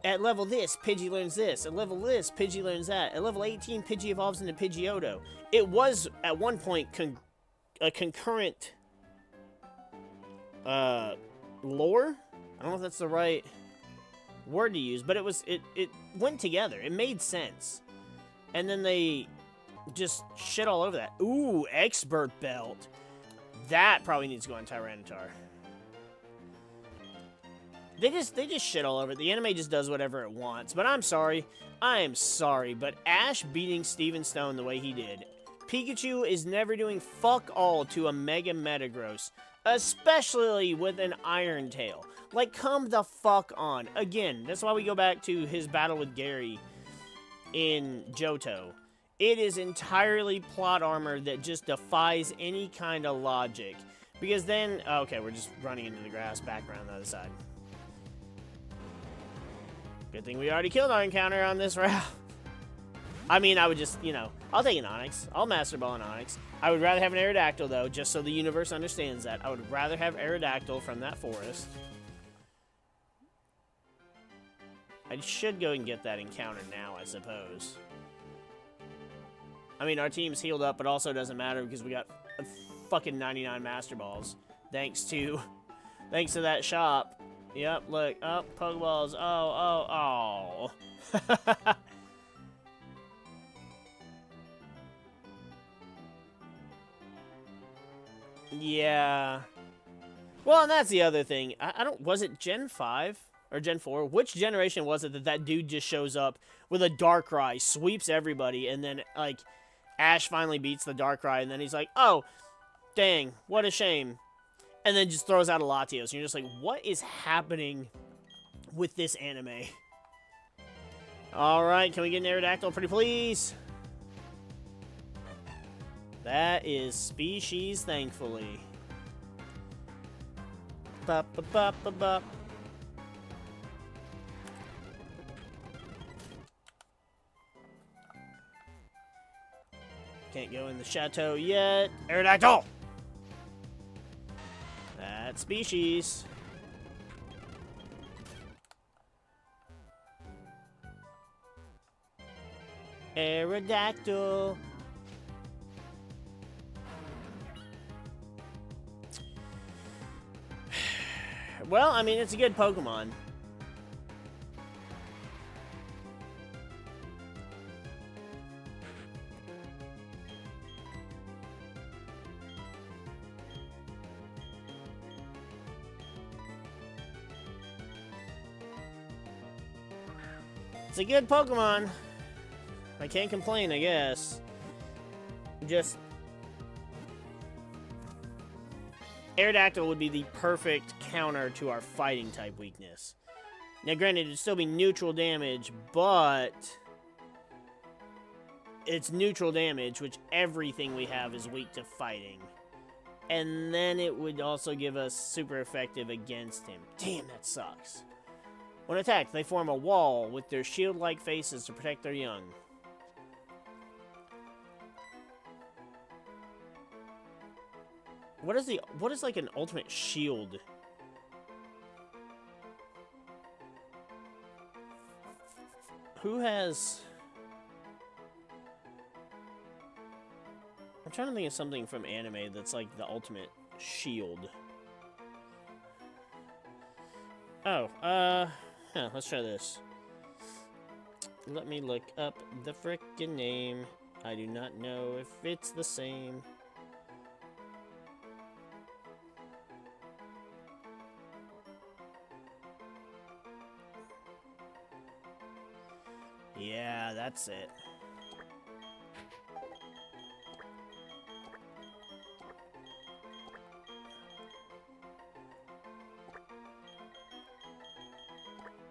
S1: at level this, Pidgey learns this. At level this, Pidgey learns that. At level 18, Pidgey evolves into Pidgeotto. It was, at one point, a concurrent lore? I don't know if that's the right word to use, but it went together. It made sense. And then they just shit all over that. Ooh, Expert Belt. That probably needs to go on Tyranitar. They just shit all over it. The anime just does whatever it wants. But I'm sorry. I am sorry. But Ash beating Steven Stone the way he did. Pikachu is never doing fuck all to a Mega Metagross. Especially with an Iron Tail. Like, come the fuck on. Again, that's why we go back to his battle with Gary in Johto. It is entirely plot armor that just defies any kind of logic. Because then... Okay, we're just running into the grass back around the other side. Good thing we already killed our encounter on this route. I mean, I would just, I'll take an Onix. I'll Master Ball an Onix. I would rather have an Aerodactyl, though, just so the universe understands that. I would rather have Aerodactyl from that forest. I should go and get that encounter now, I suppose. I mean, our team's healed up, but also doesn't matter because we got fucking 99 Master Balls. Thanks to that shop. Yep, look. Oh, Pokeballs. Oh. Yeah. Well, and that's the other thing. I don't... Was it Gen 5? Or Gen 4, which generation was it that dude just shows up with a Darkrai, sweeps everybody, and then, like, Ash finally beats the Darkrai, and then he's like, oh, dang, what a shame. And then just throws out a Latios, and you're just like, what is happening with this anime? Alright, can we get an Aerodactyl, pretty please? That is species, thankfully. Bop. Can't go in the chateau yet. Aerodactyl! That species. Aerodactyl. Well, I mean, it's a good Pokemon. It's a good Pokemon. I can't complain, I guess. Just... Aerodactyl would be the perfect counter to our fighting type weakness. Now, granted, it'd still be neutral damage, but... It's neutral damage, which everything we have is weak to fighting. And then it would also give us super effective against him. Damn, that sucks. When attacked, they form a wall with their shield-like faces to protect their young. What is like an ultimate shield? Who has... I'm trying to think of something from anime that's like the ultimate shield. Oh, let's try this. Let me look up the frickin' name. I do not know if it's the same. Yeah, that's it.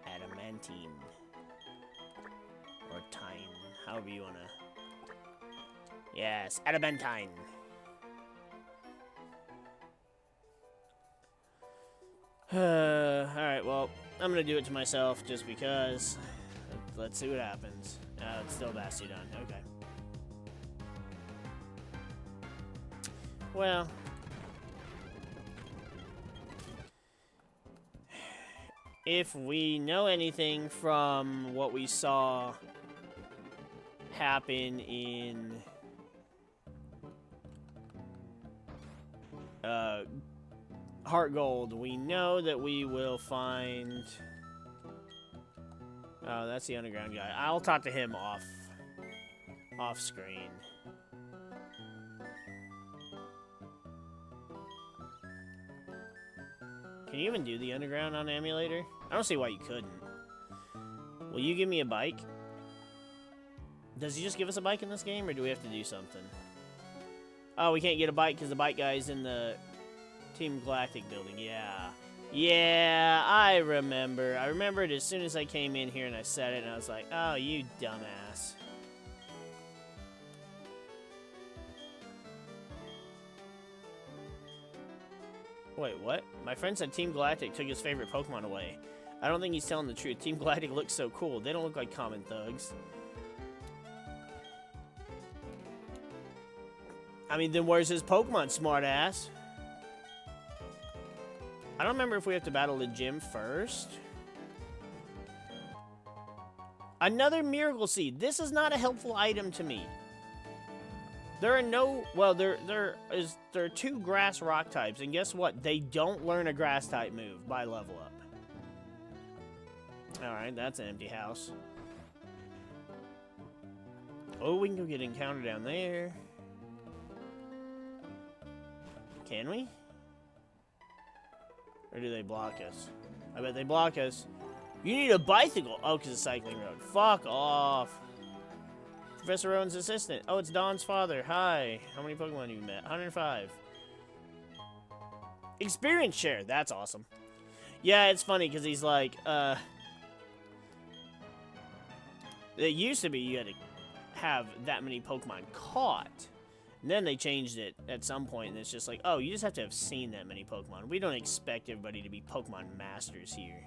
S1: Adamantine. Or Tine. However you wanna... Yes, Adamantine. Alright, well, I'm gonna do it to myself just because. Let's see what happens. It's still Bastiodon. Okay. Well. If we know anything from what we saw happen in Heart Gold, we know that we will find... Oh, that's the underground guy. I'll talk to him off screen. Can you even do the underground on emulator? I don't see why you couldn't. Will you give me a bike? Does he just give us a bike in this game, or do we have to do something? Oh, we can't get a bike because the bike guy's in the Team Galactic building. Yeah. Yeah, I remember. I remembered as soon as I came in here and I said it, and I was like, oh, you dumbass. Wait, what? My friend said Team Galactic took his favorite Pokemon away. I don't think he's telling the truth. Team Galactic looks so cool. They don't look like common thugs. I mean, then where's his Pokemon, smartass? I don't remember if we have to battle the gym first. Another Miracle Seed. This is not a helpful item to me. There are no... Well, there are 2 grass rock types, and guess what? They don't learn a grass type move by level up. Alright, that's an empty house. Oh, we can go get an encounter down there. Can we? Or do they block us? I bet they block us. You need a bicycle! Oh, because it's a cycling road. Fuck off. Professor Rowan's assistant. Oh, it's Don's father. Hi. How many Pokemon have you met? 105. Experience share. That's awesome. Yeah, it's funny because he's like, it used to be you had to have that many Pokemon caught. And then they changed it at some point, and it's just like, oh, you just have to have seen that many Pokemon. We don't expect everybody to be Pokemon masters here.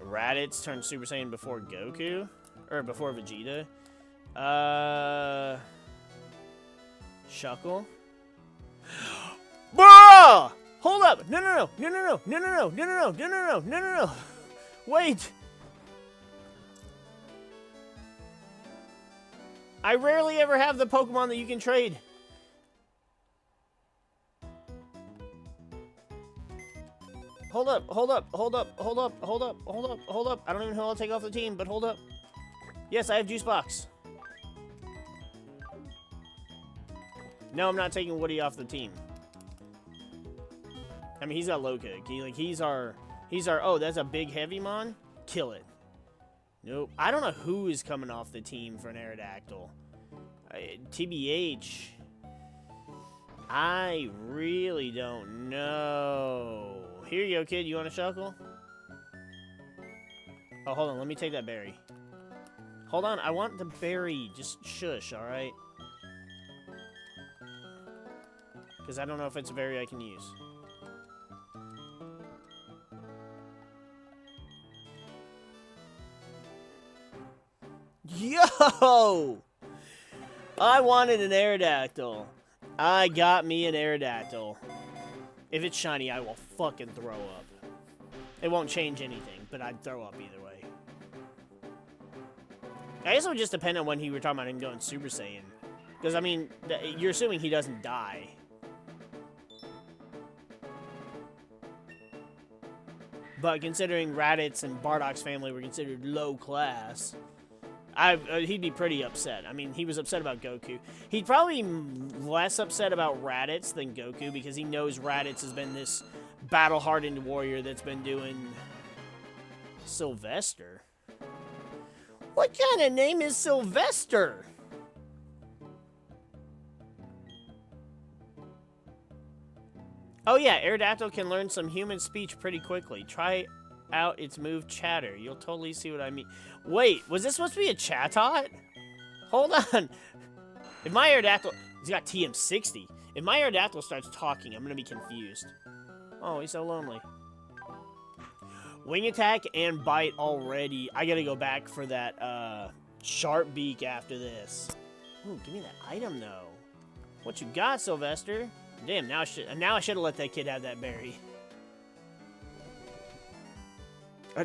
S1: Raditz turned Super Saiyan before Goku? Or before Vegeta? Shuckle? Bruh! Hold up! No. Wait! I rarely ever have the Pokemon that you can trade. Hold up. I don't even know how I'll take off the team, but hold up. Yes, I have Juice Box. No, I'm not taking Woody off the team. I mean, he's got Lokick. He's our, oh, that's a big heavy mon? Kill it. Nope. I don't know who is coming off the team for an Aerodactyl. TBH. I really don't know. Here you go, kid. You want a Shuckle? Oh, hold on. Let me take that berry. Hold on. I want the berry. Just shush, alright? because I don't know if it's a berry I can use. Yo! I wanted an Aerodactyl. I got me an Aerodactyl. If it's shiny, I will fucking throw up. It won't change anything, but I'd throw up either way. I guess it would just depend on when he were talking about him going Super Saiyan. Because, I mean, you're assuming he doesn't die. But considering Raditz and Bardock's family were considered low class, he'd be pretty upset. I mean, he was upset about Goku. He'd probably be less upset about Raditz than Goku because he knows Raditz has been this battle-hardened warrior that's been doing Sylvester. What kind of name is Sylvester? Oh yeah, Aerodactyl can learn some human speech pretty quickly. Try out its move Chatter. You'll totally see what I mean. Wait, was this supposed to be a Chatot? Hold on. If my Aerodactyl... He's got TM60. If my Aerodactyl starts talking, I'm going to be confused. Oh, he's so lonely. Wing attack and bite already. I got to go back for that sharp beak after this. Ooh, give me that item, though. What you got, Sylvester? Damn, now I should have let that kid have that berry.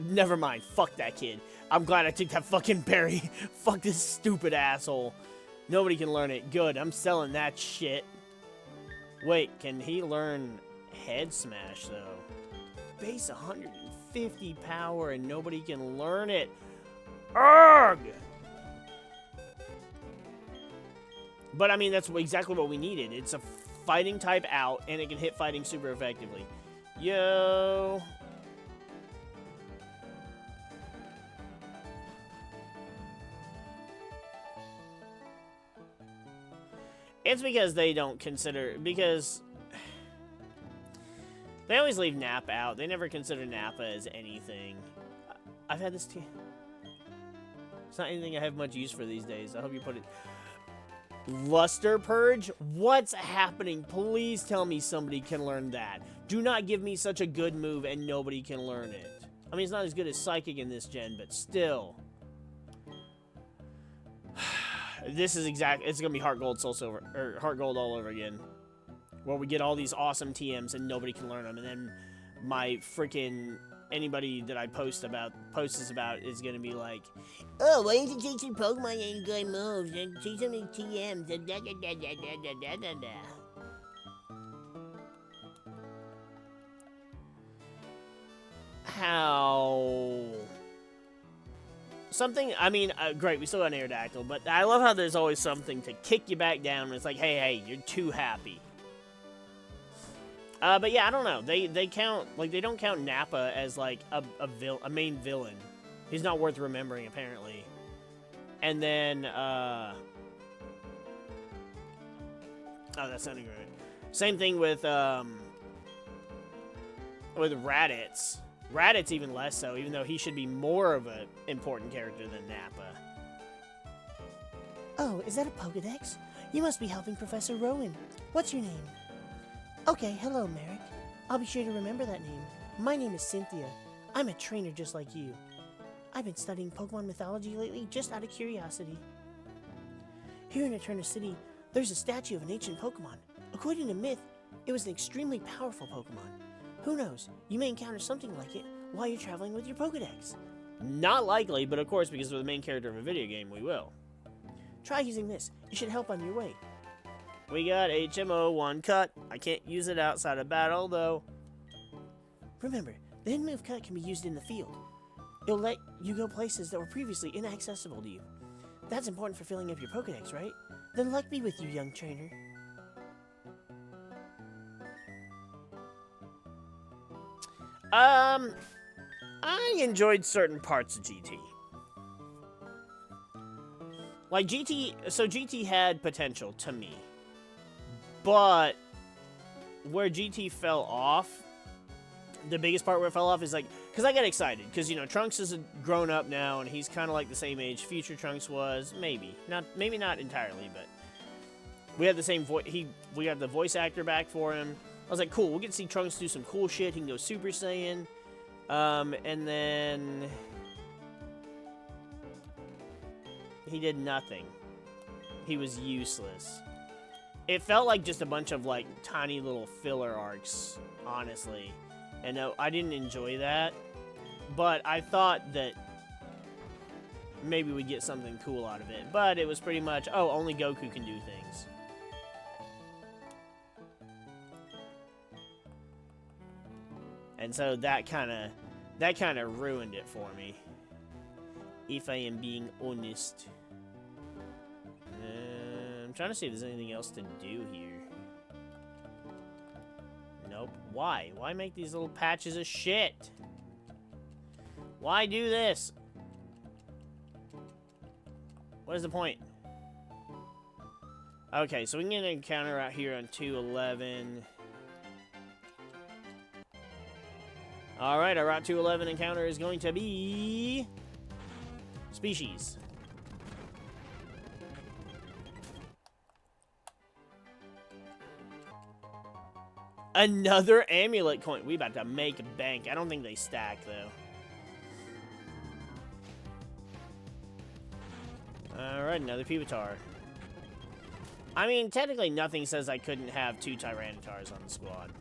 S1: Never mind. Fuck that kid. I'm glad I took that fucking berry. Fuck this stupid asshole. Nobody can learn it. Good. I'm selling that shit. Wait, can he learn Head Smash, though? Base 150 power and nobody can learn it. Urgh! But, I mean, that's exactly what we needed. It's a fighting type out, and it can hit fighting super effectively. Yo! It's because they don't consider... Because... They always leave Nappa out. They never consider Nappa as anything. I've had this tea. It's not anything I have much use for these days. I hope you put it... Luster Purge? What's happening? Please tell me somebody can learn that. Do not give me such a good move and nobody can learn it. I mean, it's not as good as Psychic in this gen, but still. This is it's gonna be Heart Gold, Soul Silver, or Heart Gold all over again. Where we get all these awesome TMs and nobody can learn them, and then my freaking anybody that I post this about is gonna be like,
S2: oh, why didn't you teach your Pokemon any good moves and teach them TMs?
S1: How? Something, I mean, great, we still got an Aerodactyl, but I love how there's always something to kick you back down when it's like, hey, you're too happy. But yeah, I don't know. They count, like, they don't count Nappa as, like, a main villain. He's not worth remembering, apparently. And then, oh, that's sounding great. Same thing with Raditz. Raditz even less so, even though he should be more of an important character than Nappa.
S3: Oh, is that a Pokedex? You must be helping Professor Rowan. What's your name? Okay, hello, Merrick. I'll be sure to remember that name. My name is Cynthia. I'm a trainer just like you. I've been studying Pokemon mythology lately just out of curiosity. Here in Eterna City, there's a statue of an ancient Pokemon. According to myth, it was an extremely powerful Pokemon. Who knows, you may encounter something like it while you're traveling with your Pokedex.
S1: Not likely, but of course, because we're the main character of a video game, we will.
S3: Try using this. It should help on your way.
S1: We got HMO 1 cut. I can't use it outside of battle, though.
S3: Remember, the hidden move cut can be used in the field. It'll let you go places that were previously inaccessible to you. That's important for filling up your Pokedex, right? Then luck be with you, young trainer.
S1: I enjoyed certain parts of GT. Like GT had potential to me. But where GT fell off, the biggest part where it fell off is like, because I got excited, because, you know, Trunks is grown up now, and he's kind of like the same age Future Trunks was, maybe not entirely, but We had the same voice. We got the voice actor back for him. I was like, cool. We'll get to see Trunks do some cool shit. He can go Super Saiyan. And then he did nothing. He was useless. It felt like just a bunch of like tiny little filler arcs, honestly. And no, I didn't enjoy that. But I thought that maybe we'd get something cool out of it. But it was pretty much, oh, only Goku can do things. And so that kind of ruined it for me. If I am being honest. I'm trying to see if there's anything else to do here. Nope. Why? Why make these little patches of shit? Why do this? What is the point? Okay, so we can get an encounter out here on 211. Alright, our Route 211 encounter is going to be... Species. Another amulet coin. We about to make bank. I don't think they stack, though. Alright, another Pupitar. I mean, technically nothing says I couldn't have 2 Tyrantars on the squad.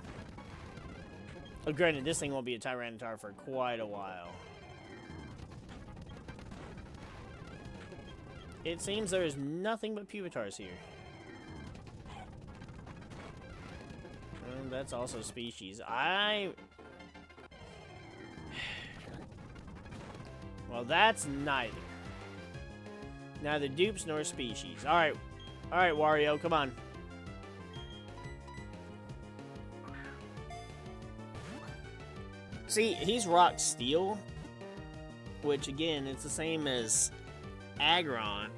S1: Oh, granted, this thing won't be a Tyranitar for quite a while. It seems there's nothing but Pupitars here. That's also species. Well, that's neither. Neither dupes nor species. Alright. Alright, Wario, come on. See, he's Rock Steel, which, again, it's the same as Aggron.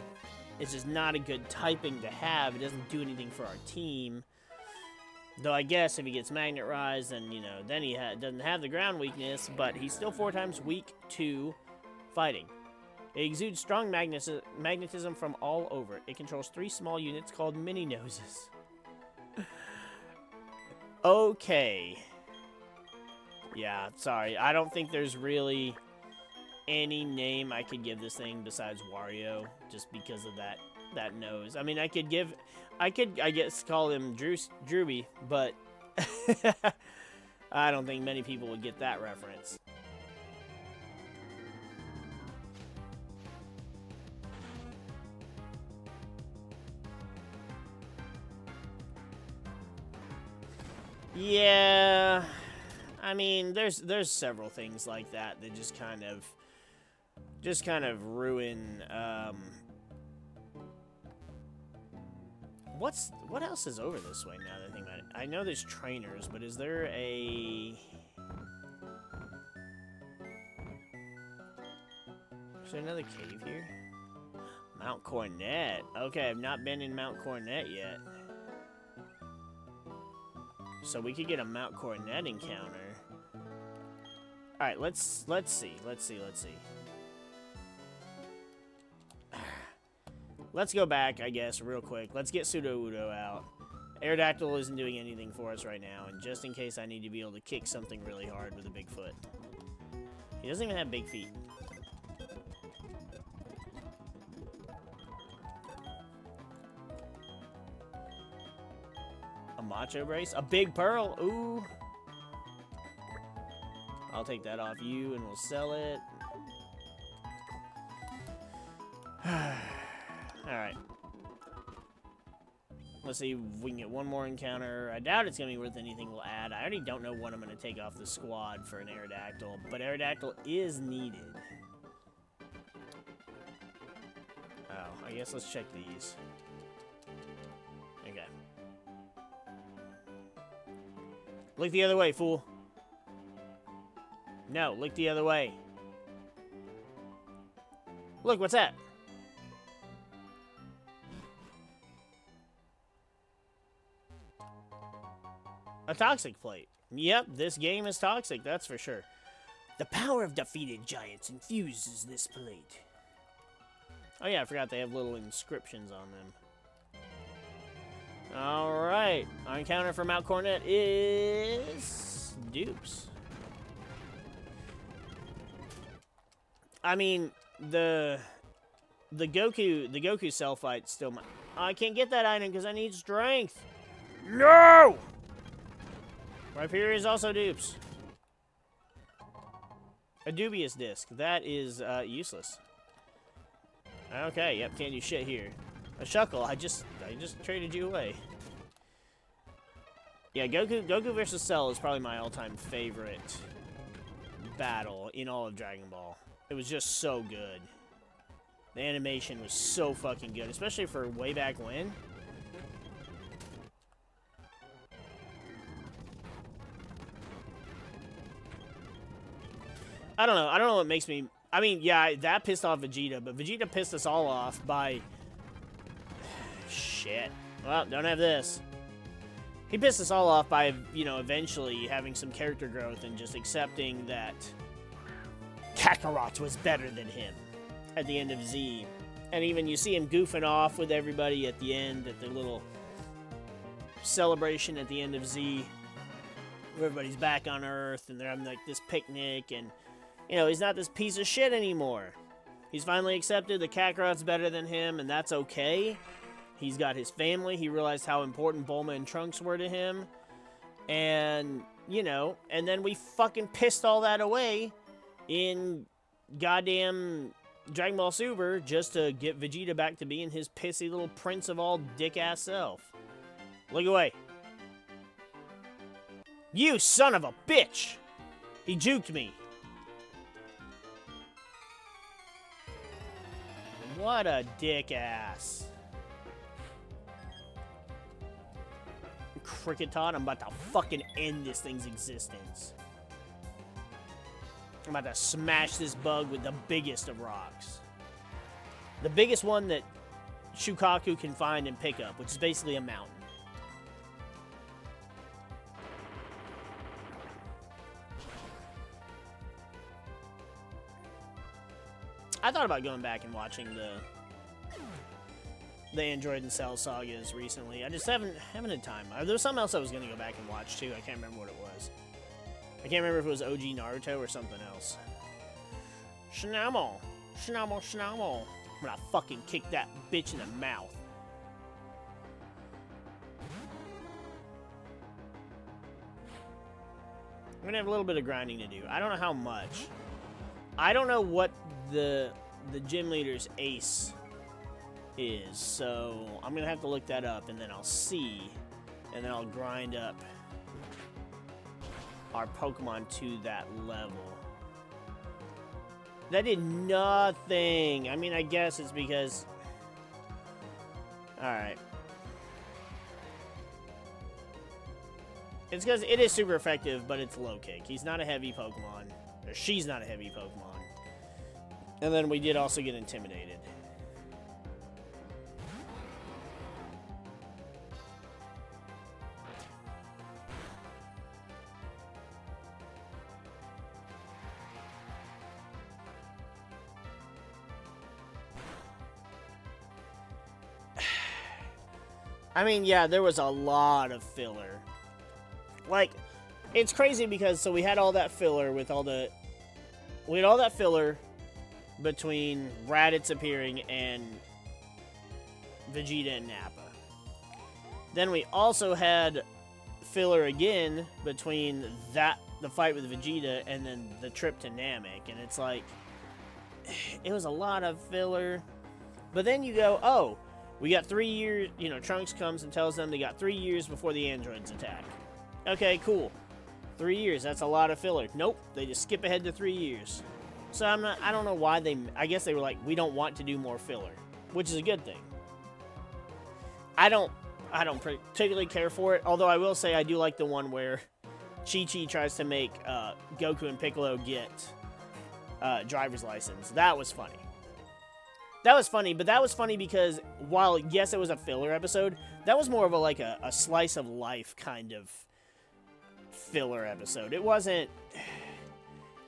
S1: It's just not a good typing to have. It doesn't do anything for our team. Though I guess if he gets Magnet Rise, then, you know, then he doesn't have the ground weakness, but he's still 4 times weak to fighting. It exudes strong magnetism from all over. It controls 3 small units called Mini Noses. Okay. Yeah, sorry. I don't think there's really any name I could give this thing besides Wario, just because of that nose. I mean, I could, I guess, call him Drooby, but I don't think many people would get that reference. Yeah, I mean, there's several things like that that just kind of ruin. What else is over this way now that I think about it? I know there's trainers, but is there a... Is there another cave here? Mount Coronet. Okay, I've not been in Mount Coronet yet. So we could get a Mount Coronet encounter. Alright, let's see. Let's go back, I guess, real quick. Let's get Sudowoodo out. Aerodactyl isn't doing anything for us right now, and just in case I need to be able to kick something really hard with a big foot. He doesn't even have big feet. A Macho Brace? A Big Pearl? Ooh. I'll take that off you, and we'll sell it. Alright. Let's see if we can get one more encounter. I doubt it's going to be worth anything we'll add. I already don't know what I'm going to take off the squad for an Aerodactyl, but Aerodactyl is needed. Oh, I guess let's check these. Okay. Look the other way, fool. No, look the other way. Look, what's that? A toxic plate. Yep, this game is toxic, that's for sure. The power of defeated giants infuses this plate. Oh yeah, I forgot they have little inscriptions on them. Alright. Our encounter for Mount Coronet is... dupes. I mean, the Goku cell fight still might... I can't get that item because I need strength. No! Rhyperior is also dupes. A dubious disc. That is useless. Okay, yep, can't do shit here. A Shuckle, I just traded you away. Yeah, Goku versus Cell is probably my all-time favorite battle in all of Dragon Ball. It was just so good. The animation was so fucking good, especially for way back when. I don't know what makes me... I mean, yeah, that pissed off Vegeta, but Vegeta pissed us all off by... Shit. Well, don't have this. He pissed us all off by, you know, eventually having some character growth and just accepting that Kakarot was better than him at the end of Z. And even you see him goofing off with everybody at the end, at the little celebration at the end of Z, where everybody's back on Earth and they're having like this picnic, and you know, he's not this piece of shit anymore. He's finally accepted that Kakarot's better than him, and that's okay. He's got his family. He realized how important Bulma and Trunks were to him. And, you know, and then we fucking pissed all that away in goddamn Dragon Ball Super just to get Vegeta back to being his pissy little prince of all dick-ass self. Look away. You son of a bitch! He juked me. What a dick-ass. Kricketot, I'm about to fucking end this thing's existence. I'm about to smash this bug with the biggest of rocks. The biggest one that Shukaku can find and pick up, which is basically a mountain. I thought about going back and watching the Android and Cell sagas recently. I just haven't had time. There was something else I was going to go back and watch too. I can't remember what it was. I can't remember if it was OG Naruto or something else. Shnamel. Shnamel, Shnamel. I'm gonna fucking kick that bitch in the mouth. I'm gonna have a little bit of grinding to do. I don't know how much. I don't know what the gym leader's ace is, so I'm gonna have to look that up, and then I'll see, and then I'll grind up our Pokemon to that level. That did nothing. I mean, I guess it's because... Alright. It's because it is super effective, but it's low kick. He's not a heavy Pokemon. Or she's not a heavy Pokemon. And then we did also get intimidated. I mean, yeah, there was a lot of filler. Like, it's crazy because, so we had all that filler with all the... We had all that filler between Raditz appearing and Vegeta and Nappa. Then we also had filler again between the fight with Vegeta and then the trip to Namek. And it's like, it was a lot of filler. But then you go, oh, we got 3 years, you know, Trunks comes and tells them they got 3 years before the androids attack. Okay, cool. 3 years, that's a lot of filler. Nope, they just skip ahead to 3 years. So I don't know why I guess they were like, we don't want to do more filler, which is a good thing. I don't particularly care for it, although I will say I do like the one where Chi-Chi tries to make Goku and Piccolo get driver's license. That was funny. That was funny, but that was funny because while, yes, it was a filler episode, that was more of a slice of life kind of filler episode. It wasn't...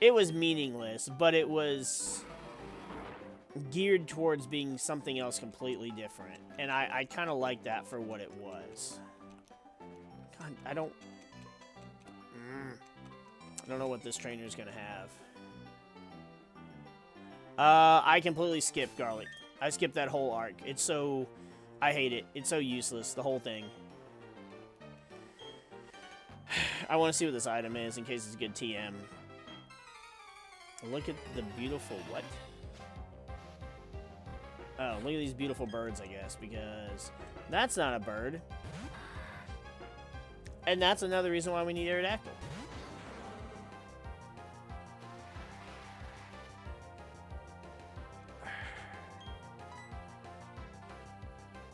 S1: It was meaningless, but it was geared towards being something else completely different. And I kind of like that for what it was. God, I don't know what this trainer is going to have. I completely skipped Garlic. I skipped that whole arc. It's so... I hate it. It's so useless, the whole thing. I want to see what this item is in case it's a good TM. Look at the beautiful... What? Oh, look at these beautiful birds, I guess, because that's not a bird. And that's another reason why we need Aerodactyl.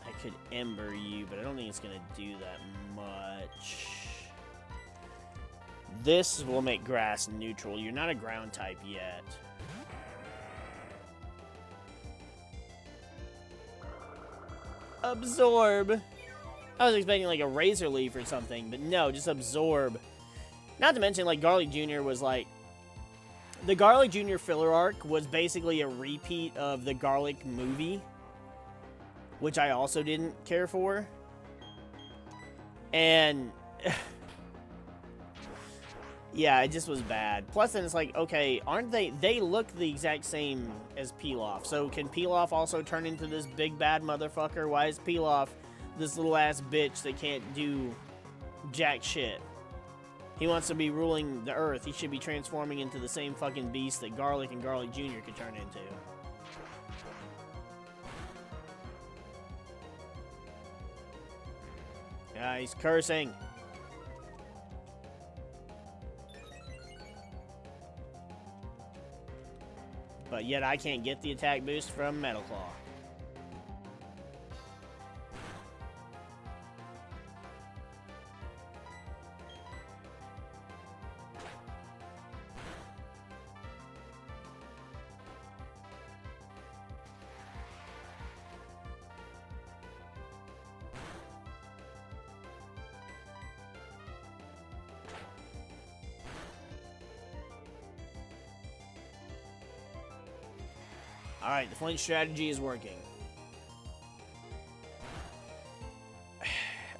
S1: I could Ember you, but I don't think it's going to do that much. This will make grass neutral. You're not a ground type yet. Absorb. I was expecting like a Razor Leaf or something, but no, just Absorb. Not to mention, like, Garlic Jr. was like... The Garlic Jr. filler arc was basically a repeat of the Garlic movie, which I also didn't care for. And... yeah, it just was bad. Plus, then it's like, okay, aren't they... They look the exact same as Pilaf. So, can Pilaf also turn into this big bad motherfucker? Why is Pilaf this little ass bitch that can't do jack shit? He wants to be ruling the earth. He should be transforming into the same fucking beast that Garlic and Garlic Jr. could turn into. Yeah, he's cursing. But yet I can't get the attack boost from Metal Claw. Alright, the flinch strategy is working.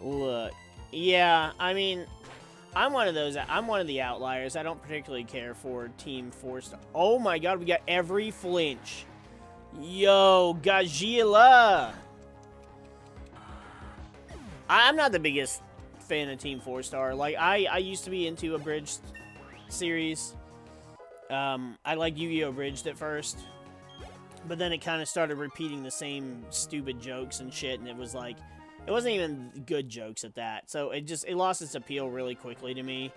S1: Look, yeah, I mean, I'm one of the outliers. I don't particularly care for Team 4-star. Oh my god, we got every flinch. Yo, Gajila! I'm not the biggest fan of Team 4-star. Like, I used to be into Abridged series. I liked Yu-Gi-Oh! Abridged at first. But then it kind of started repeating the same stupid jokes and shit, and it was like, it wasn't even good jokes at that. So it lost its appeal really quickly to me.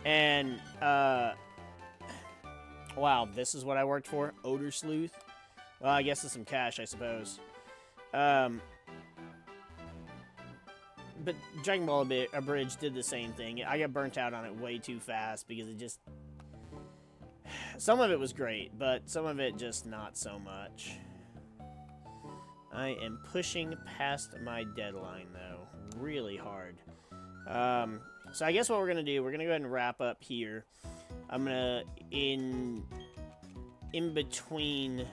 S1: And, wow, this is what I worked for? Odor Sleuth? Well, I guess it's some cash, I suppose. But Dragon Ball Abridged did the same thing. I got burnt out on it way too fast because it just... Some of it was great, but some of it just not so much. I am pushing past my deadline, though. Really hard. So I guess what we're going to do, we're going to go ahead and wrap up here. I'm going to, in between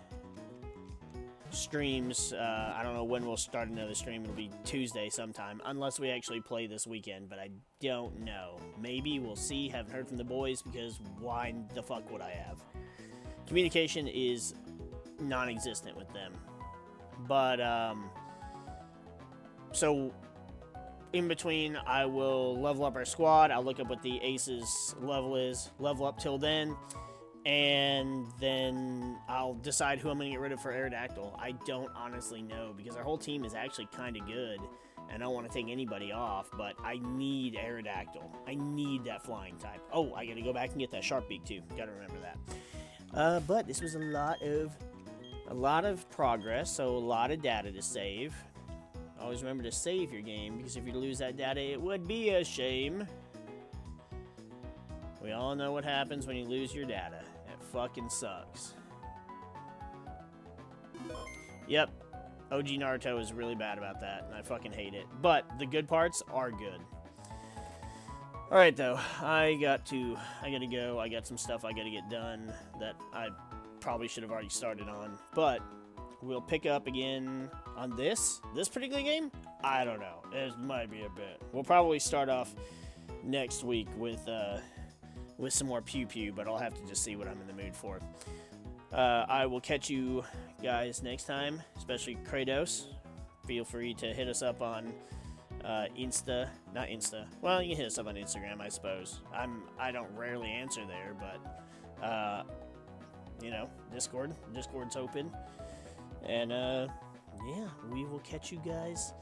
S1: streams, I don't know when we'll start another stream. It'll be Tuesday sometime, unless we actually play this weekend, but I don't know. Maybe, we'll see. Haven't heard from the boys, because why the fuck would I have? Communication is non-existent with them. But, so, in between, I will level up our squad. I'll look up what the Ace's level is, level up till then, and then I'll decide who I'm going to get rid of for Aerodactyl. I don't honestly know, because our whole team is actually kind of good, and I don't want to take anybody off, but I need Aerodactyl. I need that flying type. Oh, I got to go back and get that Sharp Beak, too. Got to remember that. But this was a lot of progress, so a lot of data to save. Always remember to save your game, because if you lose that data, it would be a shame. We all know what happens when you lose your data. It fucking sucks. Yep. OG Naruto is really bad about that, and I fucking hate it. But the good parts are good. Alright, though. I gotta go. I got some stuff I gotta get done that I probably should have already started on. But we'll pick up again on this particular game. I don't know. It might be a bit. We'll probably start off next week with some more Pew Pew, but I'll have to just see what I'm in the mood for. I will catch you guys next time, especially Kratos. Feel free to hit us up on not Insta. Well, you can hit us up on Instagram, I suppose. I don't rarely answer there, but Discord's open. And yeah, we will catch you guys